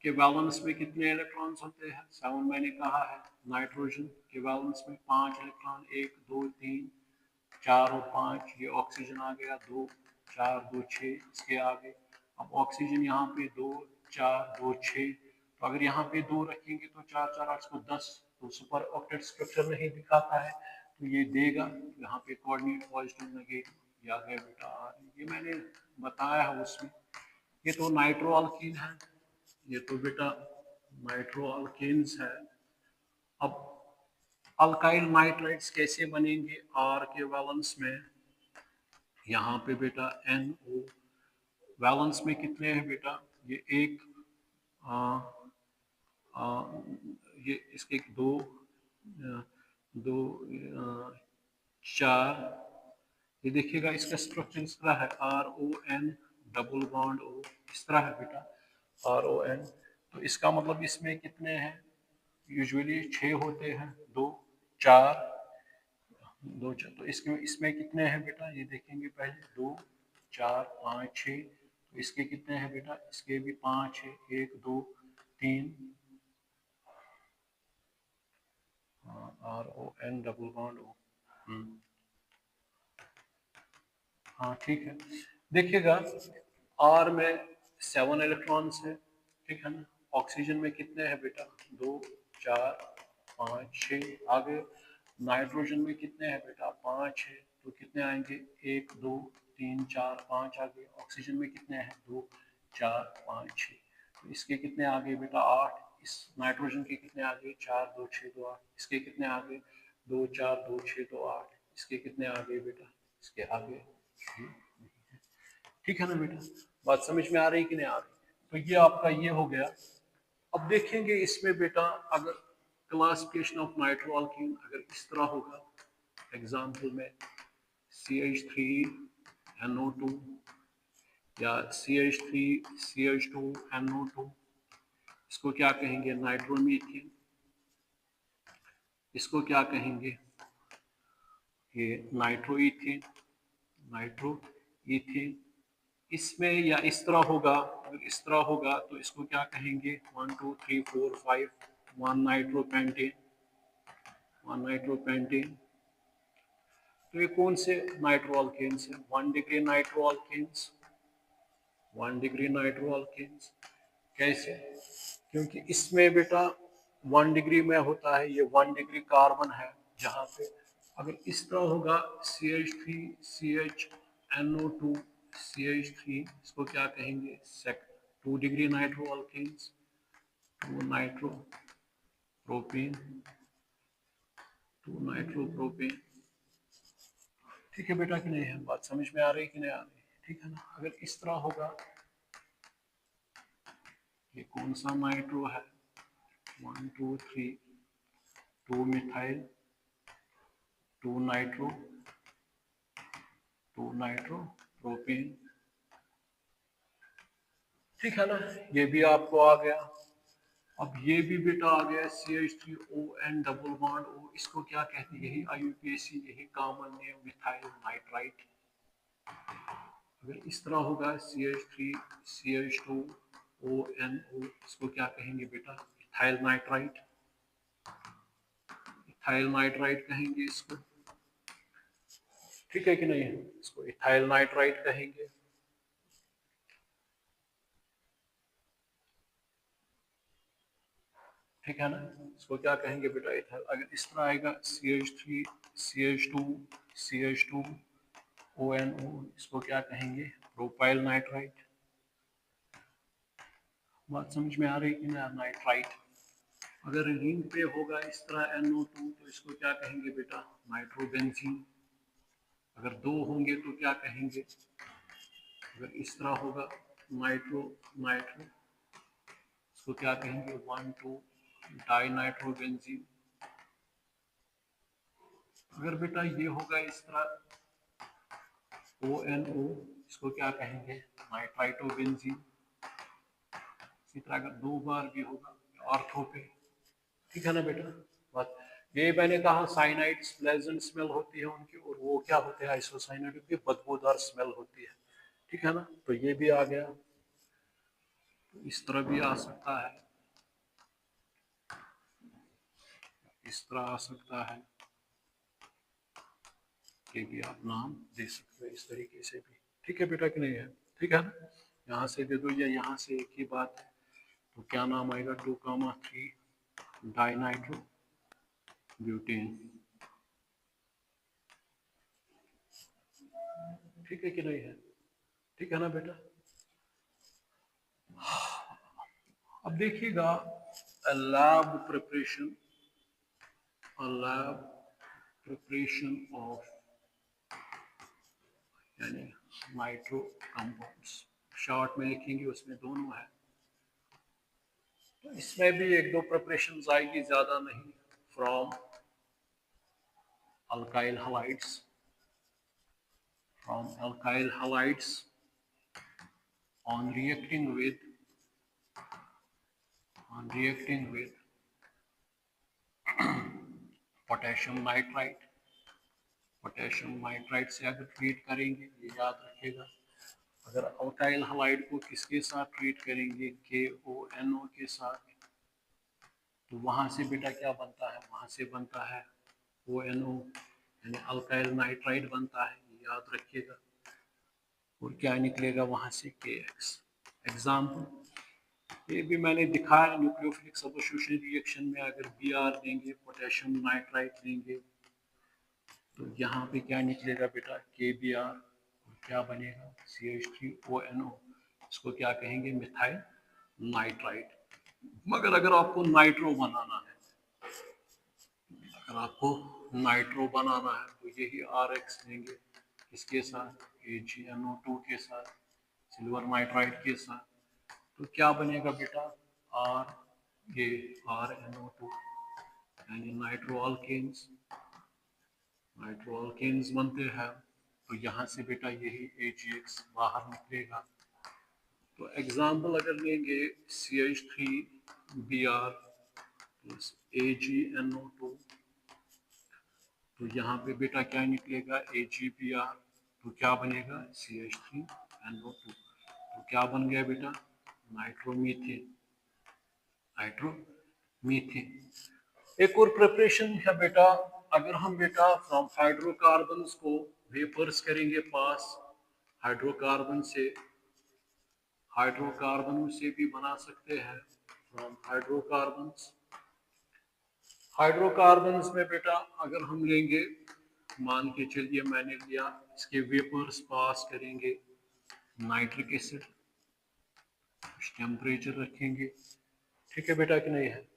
के वैलेंस में कितने इलेक्ट्रॉन्स होते हैं? 7 मैंने कहा है। नाइट्रोजन के वैलेंस में 5 इलेक्ट्रॉन, 1 2 3 4 और 5। ये ऑक्सीजन आ गया 2 4 2 6, इसके आगे। अब ऑक्सीजन यहाँ पे 2 4 2 6, तो अगर यहाँ पे 2 रखेंगे तो 4 4 8 को 10, तो सुपर ऑक्टेट स्ट्रक्चर नहीं दिखाता है, तो ये देगा यहाँ पे कोऑर्डिनेट पॉजिटिव नेगेटिव। ये आ गया बेटा R, ये मैंने बताया है उसमें। ये तो नाइट्रो अल्कीन है, ये तो बेटा नाइट्रो अल्केन्स है। अब अल्काइल नाइट्राइड्स कैसे बनेंगे आर के वैलेंस में, यहाँ पे बेटा NO वैलेंस में कितने हैं बेटा, ये एक आ, आ, ये इसके दो दो चार, ये देखिएगा इसका स्ट्रक्चर इस तरह है RON डबल बॉन्ड O, इस तरह है बेटा RON। तो इसका मतलब इसमें कितने हैं, यूजुअली 6 होते हैं, 2 4 2 4, तो इसमें इसमें कितने हैं बेटा, ये देखेंगे पहले 2 4 5 6, तो इसके कितने हैं बेटा, इसके भी 5 है, 1 2 3, RON डबल बॉन्ड O। हाँ ठीक है, देखिएगा आर में 7 इलेक्ट्रॉन्स है, ठीक है ना। ऑक्सीजन में कितने हैं बेटा, 2 4 5 6, आगे नाइट्रोजन में कितने हैं बेटा, 5 है, तो कितने आएंगे 1 2 3 4 5, आगे ऑक्सीजन में कितने हैं 2 4 5 6, तो इसके कितने आगे बेटा 8, इस नाइट्रोजन के कितने आगे 4 2 6 2 8, इसके कितने आगे 2 4 2 6 2 8, इसके कितने आगे बेटा, इसके आगे, ठीक है ना बेटा, बात समझ में आ रही कि नहीं आ रही। तो ये आपका ये हो गया। अब देखेंगे इसमें बेटा अगर क्लासिफिकेशन ऑफ नाइट्रोअल्कीन अगर इस तरह होगा, एग्जाम्पल में CH3NO2 या CH3CH2NO2, इसको क्या कहेंगे नाइट्रोमीथेन, इसको क्या कहेंगे ये नाइट्रोईथेन, नाइट्रोईथेन। इसमें या इस तरह होगा, अगर इस तरह होगा तो इसको क्या कहेंगे 1 2 3 4 5 1 नाइट्रोपेंटेन, 1 नाइट्रोपेंटेन। तो ये कौन से नाइट्रोअल्केन्स है, 1 डिग्री नाइट्रोअल्केन्स, 1 डिग्री नाइट्रोअल्केन्स। कैसे, क्योंकि इसमें बेटा 1 डिग्री में होता है, ये 1 डिग्री कार्बन है, जहाँ पे अगर इस तरह होगा CH3CHNO2 CH3, इसको क्या कहेंगे 2 degree nitroalkanes, 2 nitro propane, 2 nitro propane. ठीक है बेटा कि नहीं है, बात समझ में आ रही कि नहीं आ रही, ठीक है ना। अगर इस तरह होगा, ये कौन सा नाइट्रो है 1 2 3, 2 मिथाइल, 2 नाइट्रो, 2 नाइट्रो प्रोपेन, ठीक है ना, ये भी आपको आ गया। अब ये भी बेटा आ गया CH3ON डबल बॉन्ड O, इसको क्या कहते हैं, यही IUPAC, यही कॉमन नेम मिथाइल नाइट्राइट। अगर इस तरह होगा CH3CH2ONO, इसको क्या कहेंगे बेटा इथाइल नाइट्राइट, इथाइल नाइट्राइट कहेंगे इसको, ठीक है कि नहीं है, इसको इथाइल नाइट्राइट कहेंगे। ठीक है ना, इसको क्या कहेंगे बेटा इथाइल। अगर इस तरह आएगा CH3CH2ONO, इसको क्या कहेंगे प्रोपाइल नाइट्राइट। बात समझ में आ रही कि ना, नाइट्राइट। अगर रिंग पे होगा इस तरह NO2, तो इसको क्या कहेंगे बेटा नाइट्रोबेंजीन। अगर 2 होंगे तो क्या कहेंगे, अगर इस तरह होगा नाइट्रो नाइट्रो, इसको क्या कहेंगे 1 2 डाई नाइट्रोबेंजीन। अगर बेटा ये होगा इस तरह ONO, इसको क्या कहेंगे नाइट्राइटोबेंजीन। इसी तरह अगर 2 बार भी होगा ऑर्थो पे, ठीक है ना बेटा। बस ये मैंने कहा साइनाइड्स प्लेजेंट स्मेल होती है उनकी, और वो क्या होते हैं आइसोसाइनाइड की बदबूदार स्मेल होती है, ठीक है ना। तो ये भी आ गया, तो इस तरह भी आ सकता है, इस तरह आ सकता है, ये भी आप नाम दे सकते हैं इस तरीके से भी, ठीक है बेटा कि नहीं है, ठीक है ना। यहाँ से दे दो या यहाँ से एक ही बात है, तो क्या नाम आएगा 2,3 डाइनाइट्रो ब्यूटेन, ठीक है कि नहीं है, ठीक है ना बेटा। अब देखिएगा lab preparation, a lab preparation of यानी नाइट्रो कंपाउंड्स, शॉर्ट में लिखेंगे उसमें दोनों है। तो इसमें भी एक दो प्रिपरेशन आएगी, ज्यादा नहीं। From alkyl halides, from alkyl halides on reacting with potassium nitrite, potassium nitrite से अगर ट्रीट करेंगे, ये याद रखिएगा। अगर अल्काइल हलाइड को किसके साथ ट्रीट करेंगे, KONO के साथ, तो वहां से बेटा क्या बनता है, वहां से बनता है ONO यानी अल्काइल नाइट्राइड बनता है, ये याद रखिएगा। और क्या निकलेगा वहां से, KX। एग्जाम्पल ये भी मैंने दिखाया, न्यूक्लियोफिलिक सब्स्टिट्यूशन रिएक्शन में अगर Br देंगे, पोटेशियम नाइट्राइट देंगे, तो यहाँ पे क्या निकलेगा बेटा, KBr, क्या बनेगा CH3ONO, इसको क्या कहेंगे, मिथाइल नाइट्राइट। मगर अगर आपको नाइट्रो बनाना है, अगर आपको नाइट्रो बनाना है तो यही RX देंगे, किसके साथ, AgNO2 के साथ, सिल्वर नाइट्राइड के साथ। तो क्या बनेगा बेटा, RnO2 यानी नाइट्रोअल्केन्स, नाइट्रोअल्केन्स बनते हैं। तो यहाँ से बेटा यही AgX बाहर निकलेगा। तो एग्जाम्पल अगर लेंगे CH3Br प्लस AgNO2, तो यहाँ पे बेटा क्या निकलेगा, AgBr, तो क्या बनेगा CH3NO2। तो क्या बन गया बेटा, नाइट्रोमीथेन, नाइट्रोमीथेन। एक और प्रिपरेशन है बेटा, अगर हम बेटा फ्रॉम हाइड्रोकार्बन्स को वेपर्स करेंगे पास, हाइड्रोकार्बन से भी बना सकते हैं फ्रॉम हाइड्रोकार्बन्स। हाइड्रोकार्बन्स में बेटा अगर हम लेंगे, मान के चलिए मैंने लिया, इसके वेपर्स पास करेंगे नाइट्रिक एसिड, कुछ टेम्परेचर रखेंगे, ठीक है बेटा कि नहीं है,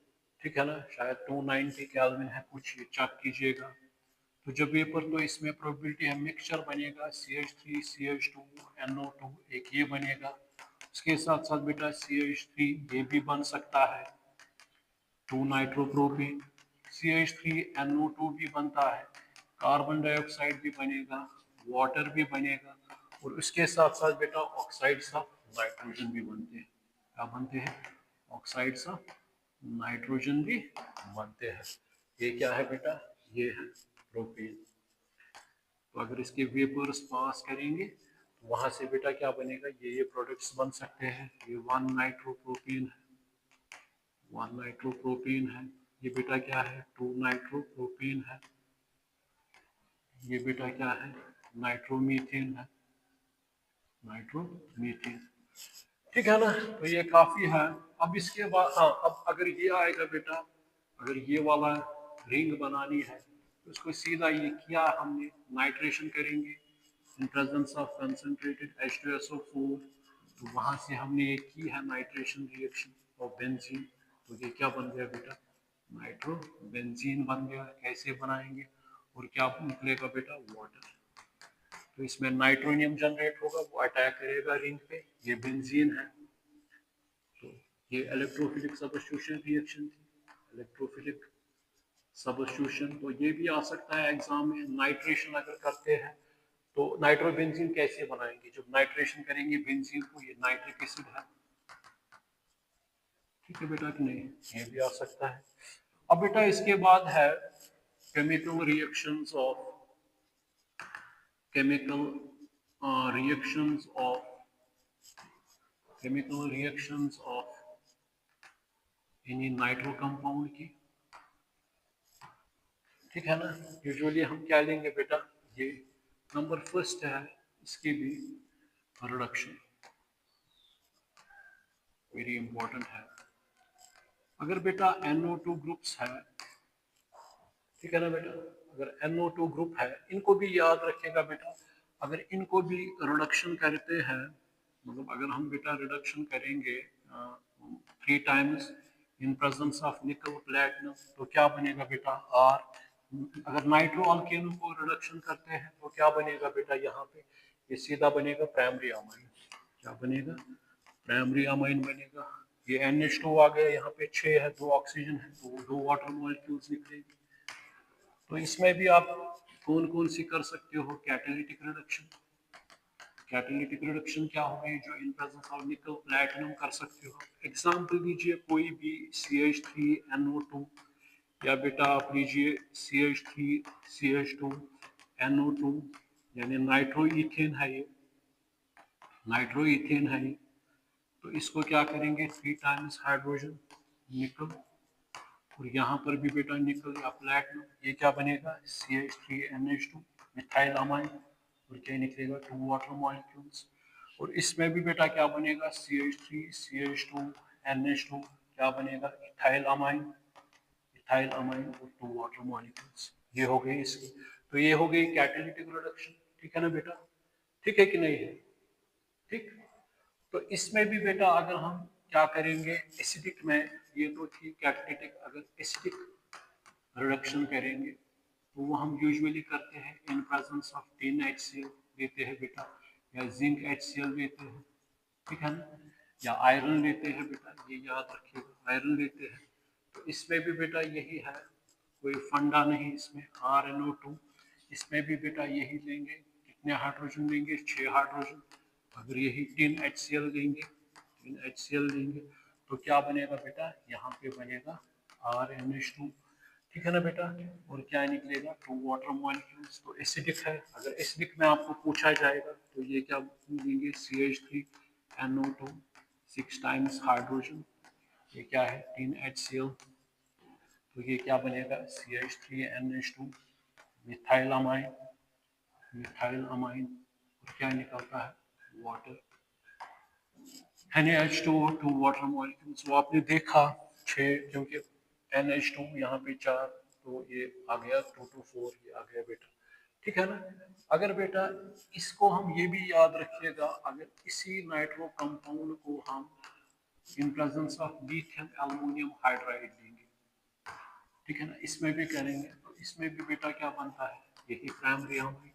ठीक है ना, शायद 290 केल्विन है कुछ, ये चेक कीजिएगा। तो जब वेपर, तो इसमें प्रोबेबिलिटी है मिक्सचर बनेगा CH3 CH2 NO2, एक ये बनेगा, उसके साथ साथ बेटा CH3 ये भी बन सकता है, 2 नाइट्रोप्रोपेन, CH3NO2 भी बनता है, कार्बन डाइऑक्साइड भी बनेगा, वाटर भी बनेगा, और उसके साथ साथ बेटा ऑक्साइड्स ऑफ नाइट्रोजन भी बनते हैं। क्या बनते हैं, ऑक्साइड्स ऑफ नाइट्रोजन भी बनते हैं। ये क्या है बेटा, ये है प्रोपेन। तो अगर इसके वेपर्स पास करेंगे तो वहां से बेटा क्या बनेगा, ये प्रोडक्ट्स बन सकते हैं। ये 1 नाइट्रोप्रोपेन है, 1 नाइट्रोप्रोपेन है, ये बेटा क्या है, 2 नाइट्रोप्रोपेन है, ये बेटा क्या है, नाइट्रोमीथेन है, नाइट्रोमीथेन, ठीक है ना। तो ये काफी है। अब इसके बाद, हाँ, अब अगर ये आएगा बेटा, अगर ये वाला रिंग बनानी है तो इसको सीधा ये किया हमने, नाइट्रेशन करेंगे इन प्रेजेंस ऑफ कंसंट्रेटेड H2SO4, तो वहां से हमने ये की है नाइट्रेशन रिएक्शन और बेंजीन, तो ये क्या बन गया बेटा, नाइट्रो बेंजीन बन गया। कैसे बनाएंगे और क्या निकलेगा बेटा, वाटर। तो इसमें नाइट्रोनियम जनरेट होगा, वो अटैक करेगा रिंग पे, ये बेंजीन है। तो ये इलेक्ट्रोफिलिक सब्स्टिट्यूशन रिएक्शन थी, इलेक्ट्रोफिलिक सब्स्टिट्यूशन। तो ये भी आ सकता है एग्जाम में, नाइट्रेशन अगर करते हैं तो नाइट्रोबेंजीन कैसे बनाएंगे, जब नाइट्रेशन करेंगे बेंजीन को, ये नाइट्रिक एसिड है, ठीक है बेटा कि नहीं, ये भी आ सकता है। अब बेटा इसके बाद है chemical reactions of, chemical reactions of, chemical reactions of any nitro compound की, ठीक है ना। यूजुअली हम क्या लेंगे बेटा, ये नंबर फर्स्ट है, इसकी भी रिडक्शन वेरी इंपॉर्टेंट है। अगर बेटा NO2 ग्रुप्स है, ठीक है ना बेटा, अगर NO2 ग्रुप है, इनको भी याद रखेगा बेटा, अगर इनको भी रिडक्शन करते हैं, मतलब अगर हम बेटा रिडक्शन करेंगे 3 टाइम्स इन प्रेजेंस ऑफ निकल प्लेटिनम, तो क्या बनेगा बेटा आर। अगर नाइट्रो अल्केनो को रिडक्शन करते हैं तो क्या बनेगा बेटा यहाँ पे, ये सीधा बनेगा प्राइमरी अमाइन। क्या बनेगा, प्राइमरी अमाइन बनेगा। ये NH2 आ गया, यहाँ पे 6 है, 2 ऑक्सीजन है, तो 2 वाटर मॉलिक्यूल्स निकलेंगे। तो इसमें भी आप कौन कौन सी कर सकते हो, कैटालिटिक रिडक्शन। कैटालिटिक रिडक्शन क्या होगी, जो इन प्रेजेंस ऑफ निकल प्लैटिनम कर सकते हो। एग्जांपल दीजिए कोई भी CH3NO2, या बेटा आप लीजिए CH3CH2NO2, यानी नाइट्रो इथेन है ये, नाइट्रो इथेन है ये। तो इसको क्या करेंगे, 3 टाइम्स हाइड्रोजन निकल, और यहाँ पर भी बेटा निकल या प्लैटिनम, ये क्या बनेगा CH3NH2 मिथाइल अमाइन, और क्या निकलेगा 2 वाटर मॉलिक्यूल्स। और इसमें भी बेटा क्या बनेगा CH3CH2NH2, क्या बनेगा इथाइल अमाइन, इथाइल अमाइन और 2 वाटर मॉलिक्यूल्स। ये हो गई इसकी, तो ये हो गई कैटालिटिक रिडक्शन। ठीक है ना बेटा, ठीक है कि नहीं है, ठीक। तो इसमें भी बेटा अगर हम क्या करेंगे एसिडिक में, ये तो थी कैटालिटिक, अगर एसिडिक रिडक्शन करेंगे तो वो हम यूजुअली करते हैं इन प्रेजेंस ऑफ टिन HCl लेते हैं बेटा, या जिंक HCl लेते हैं, ठीक है ना, या आयरन लेते हैं बेटा, ये याद रखिएगा आयरन लेते हैं। तो इसमें भी बेटा यही है, कोई फंडा नहीं इसमें, RnO2, इसमें भी बेटा यही लेंगे, कितने हाइड्रोजन लेंगे 6 हाइड्रोजन। अगर यही टिन HCl लेंगे, टिन HCl लेंगे तो क्या बनेगा बेटा, यहाँ पे बनेगा RnH2, ठीक है ना बेटा, और क्या निकलेगा 2 वाटर मॉलिक्यूल्स। तो एसिडिक है, अगर एसिडिक में आपको पूछा जाएगा तो ये क्या लेंगे CH3NO2, 6 टाइम्स हाइड्रोजन, ये क्या है टिन HCl, तो ये क्या बनेगा CH3NH2 methyl amine, methyl amine, और क्या निकलता है वाटर, NH2 और 2 वाटर मॉलिक्यूल्स। वो आपने देखा 6, क्योंकि NH2 यहाँ पे 4, तो ये आ गया 2 to 4, ये आ गया बेटा, ठीक है ना। अगर बेटा इसको हम ये भी याद रखिएगा, अगर इसी नाइट्रो कंपाउंड को हम इन presence of lithium aluminium hydride लेंगे, ठीक है ना, इसमें भी करेंगे तो इसमें भी बेटा क्या बनता है, यही प्राइमरी अमाइन।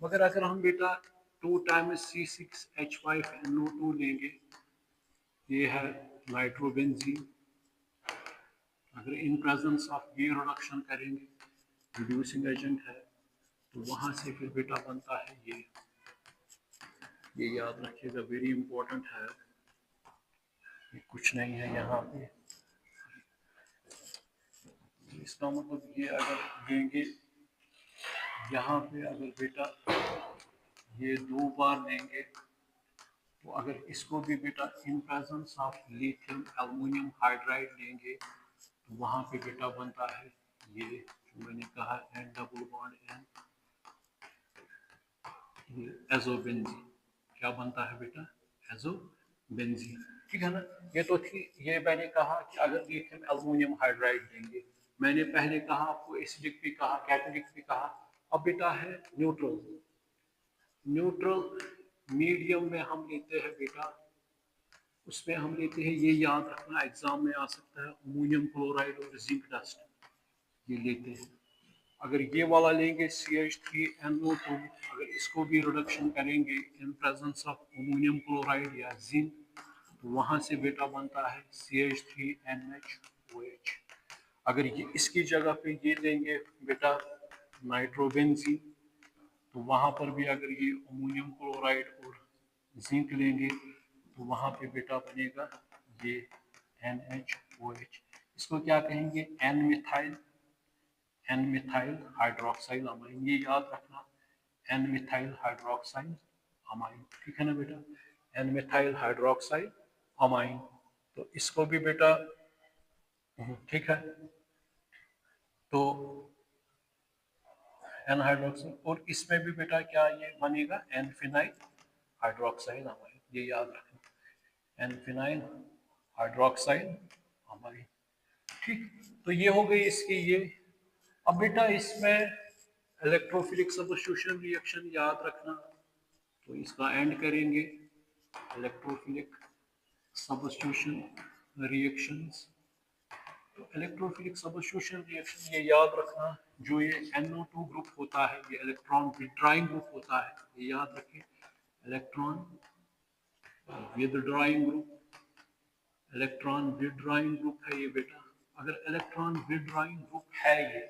मगर अगर हम बेटा 2 टाइम्स C6H5NO2 लेंगे, ये है नाइट्रोबेंजीन, अगर इन प्रेजेंस ऑफ ये रिडक्शन करेंगे, रिड्यूसिंग एजेंट है, तो वहां से फिर बेटा बनता है ये याद रखिएगा, वेरी इंपॉर्टेंट है, ये कुछ नहीं है यहाँ पे। इसका मतलब ये अगर लेंगे यहाँ पे, अगर बेटा ये 2 बार लेंगे, तो अगर इसको भी बेटा इन presence of lithium aluminium hydride लेंगे, तो वहाँ पे बेटा बनता है ये जो मैंने कहा N डबल बॉन्ड N, ये एजोबेंजीन, क्या बनता है बेटा एजोबेंजीन, ठीक है ना। ये तो थी, ये मैंने कहा कि अगर लिथियम एल्युमिनियम हाइड्राइड लेंगे, मैंने पहले कहा आपको एसिडिक भी कहा कैटालिटिक भी कहा। अब बेटा है न्यूट्रल, न्यूट्रल मीडियम में हम लेते हैं बेटा, उसमें हम लेते हैं, ये याद रखना एग्जाम में आ सकता है, अमोनियम क्लोराइड और जिंक डस्ट, ये लेते हैं। अगर ये वाला लेंगे CH3NO2, अगर इसको भी रिडक्शन करेंगे इन प्रेजेंस ऑफ अमोनियम क्लोराइड या जिंक, तो वहां से बेटा बनता है CH3NH OH। अगर ये इसकी जगह पे ये लेंगे बेटा नाइट्रोबेंजीन, तो वहां पर भी अगर ये अमोनियम क्लोराइड और जिंक लेंगे, तो वहां पे बेटा बनेगा ये NH OH। इसको क्या कहेंगे N methyl, N methyl hydroxyl amine, ये याद रखना N मिथाइल हाइड्रोक्साइल अमाइन, ठीक है ना बेटा, N मिथाइल हाइड्रोक्साइल अमाइन। तो इसको भी बेटा ठीक है, तो N हाइड्रोक्साइल, और इसमें भी बेटा क्या ये बनेगा N फिनाइल हाइड्रोक्साइल अमाइन, ये याद रखना N फिनाइल हाइड्रोक्साइल अमाइन, ठीक। तो ये हो गई इसकी ये। अब बेटा इसमें इलेक्ट्रोफिलिक सब्स्टिट्यूशन रिएक्शन याद रखना, तो इसका एंड करेंगे इलेक्ट्रोफिलिक सब्स्टिट्यूशन रिएक्शंस, तो इलेक्ट्रोफिलिक सबस्टिट्यूशन रिएक्शन ये याद रखना, जो ये NO2 ग्रुप होता है ये इलेक्ट्रॉन विथड्राइंग ग्रुप होता है, ये याद रखिए, इलेक्ट्रॉन विथड्राइंग ग्रुप, इलेक्ट्रॉन विथड्राइंग ग्रुप है ये बेटा। अगर इलेक्ट्रॉन विथड्राइंग ग्रुप है ये,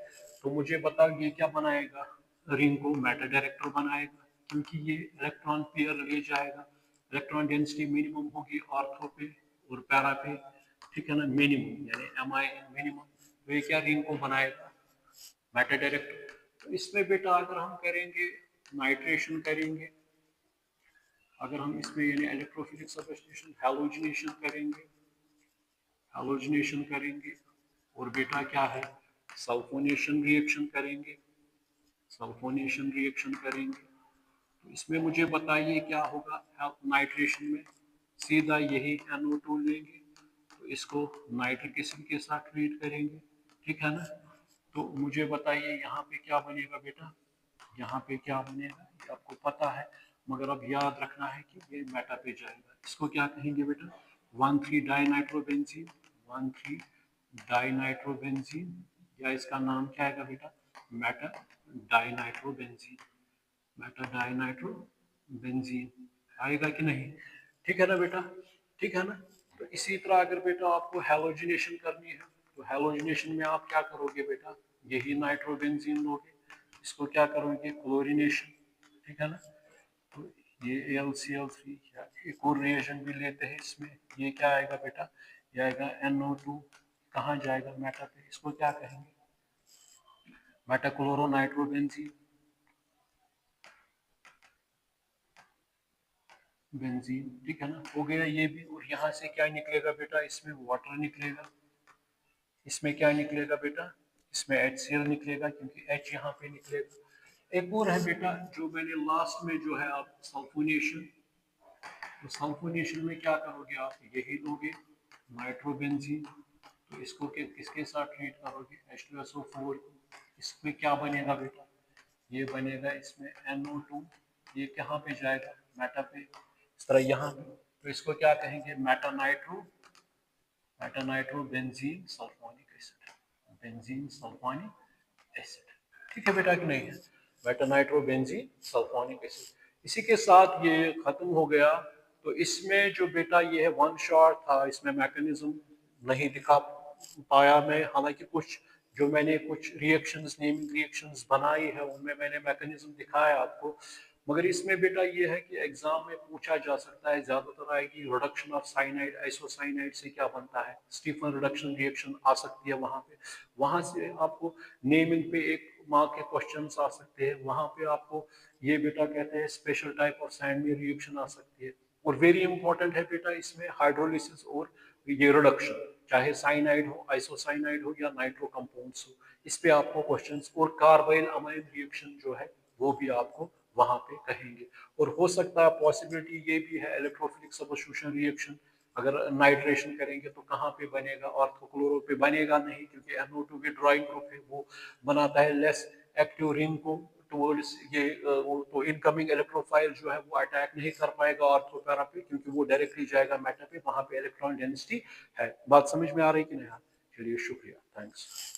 तो मुझे बता ये क्या बनाएगा, रिंग को मेटल डायरेक्टर बनाएगा, क्योंकि ये इलेक्ट्रॉन पेयर ले जाएगा, इलेक्ट्रॉन डेंसिटी मिनिमम होगी ऑर्थो पे और पैरा पे, ठीक है ना, मिनिमम यानी MI मिनिमम, तो ये क्या रिंग को बनाएगा, मेटल डायरेक्टर। तो इसमें बेटा अगर हम करेंगे नाइट्रेशन करेंगे, अगर हम इसमें यानी इलेक्ट्रोफिलिक सबस्टिट्यूशन हैलोजिनेशन करेंगे, हैलोजिनेशन करेंगे और बेटा क्या है सल्फोनेशन रिएक्शन करेंगे, सल्फोनेशन रिएक्शन करेंगे, तो इसमें मुझे बताइए क्या होगा, नाइट्रेशन में सीधा यही NO2 लेंगे, तो इसको नाइट्रिक एसिड के साथ ट्रीट करेंगे, ठीक है ना। तो मुझे बताइए यहाँ पे क्या बनेगा बेटा, यहाँ पे क्या बनेगा ये आपको पता है, मगर अब याद रखना है कि ये मेटा पे जाएगा, इसको क्या कहेंगे बेटा 1,3 डाइनाइट्रोबेंजीन, 1,3 डाइनाइट्रोबेंजीन, या इसका नाम क्या आएगा बेटा मेटा डाइनाइट्रोबेंजीन, मेटा डाइनाइट्रोबेंजीन आएगा कि नहीं, ठीक है ना बेटा, ठीक है ना। तो इसी तरह अगर बेटा आपको हैलोजिनेशन करनी है, तो हैलोजिनेशन में आप क्या करोगे बेटा, यही नाइट्रोबेंजीन लोगे, इसको क्या करोगे क्लोरीनेशन, ठीक है ना। तो ये AlCl3 या एक और रिएजेंट भी लेते हैं इसमें, ये क्या आएगा बेटा, ये आएगा NO2, कहाँ जाएगा मेटा पे, इसको क्या कहेंगे मेटाक्लोरोनाइट्रोबेंजीन, बेंजीन, ठीक है ना, हो गया ये भी। और यहाँ से क्या निकलेगा बेटा, इसमें वाटर निकलेगा, इसमें क्या निकलेगा बेटा, इसमें HCl निकलेगा क्योंकि H यहाँ पे निकलेगा। एक और है बेटा जो मैंने लास्ट में जो है आप सल्फोनेशन, तो सल्फोनेशन में क्या करोगे आप, यही दोगे नाइट्रोबेंजीन, तो इसको किसके साथ ट्रीट करोगे H2SO4, इसमें क्या बनेगा बेटा, ये बनेगा इसमें NO2, ये कहाँ पे जाएगा मेटा पे, इस तरह यहाँ पे, तो इसको क्या कहेंगे meta-nitro benzene sulphonic acid, benzene sulphonic acid, ठीक है बेटा कि नहीं है, मेटानाइट्रो बेंजीन सल्फोनिक एसिड। इसी के साथ ये खत्म हो गया। तो इसमें जो बेटा ये है वन शॉट था, इसमें मैकेनिज्म नहीं दिखा पाया मैं, हालांकि कुछ जो मैंने कुछ रिएक्शंस नेमिंग रिएक्शंस बनाई है उनमें मैंने मैकेनिज्म दिखाया आपको, मगर इसमें बेटा ये है कि एग्जाम में पूछा जा सकता है, ज्यादातर आएगी रिडक्शन ऑफ साइनाइड आइसोसाइनाइड से क्या बनता है, स्टीफन रिडक्शन रिएक्शन आ सकती है वहां पे, वहां से आपको नेमिंग पे एक मार्क के क्वेश्चंस आ सकते हैं, वहां पे आपको ये बेटा कहते हैं स्पेशल टाइप ऑफ सैंड में रिएक्शन आ सकती है। और वेरी इंपॉर्टेंट है बेटा इसमें हाइड्रोलिसिस और ये रिडक्शन, चाहे साइनाइड हो आइसोसाइनाइड हो या नाइट्रो कंपाउंड्स हो, इस पे आपको क्वेश्चंस, और कार्बाइल अमाइन रिएक्शन जो है वो भी आपको वहां पे कहेंगे। और हो सकता है पॉसिबिलिटी ये भी है इलेक्ट्रोफिलिक सबस्टिट्यूशन रिएक्शन अगर नाइट्रेशन करेंगे तो कहाँ पे बनेगा, ऑर्थोक्लोरो पे बनेगा नहीं, क्योंकि NO2 विथड्राइंग ग्रुप है, वो बनाता है लेस एक्टिव रिंग को टुवर्ड्स ये तो इनकमिंग इलेक्ट्रोफाइल जो है वो अटैक नहीं कर पाएगा ऑर्थोपैरा पे, क्योंकि वो डायरेक्टली जाएगा मेटा पे, वहां पे इलेक्ट्रॉन डेंसिटी है। बात समझ में आ रही कि नहीं, चलिए शुक्रिया, थैंक्स।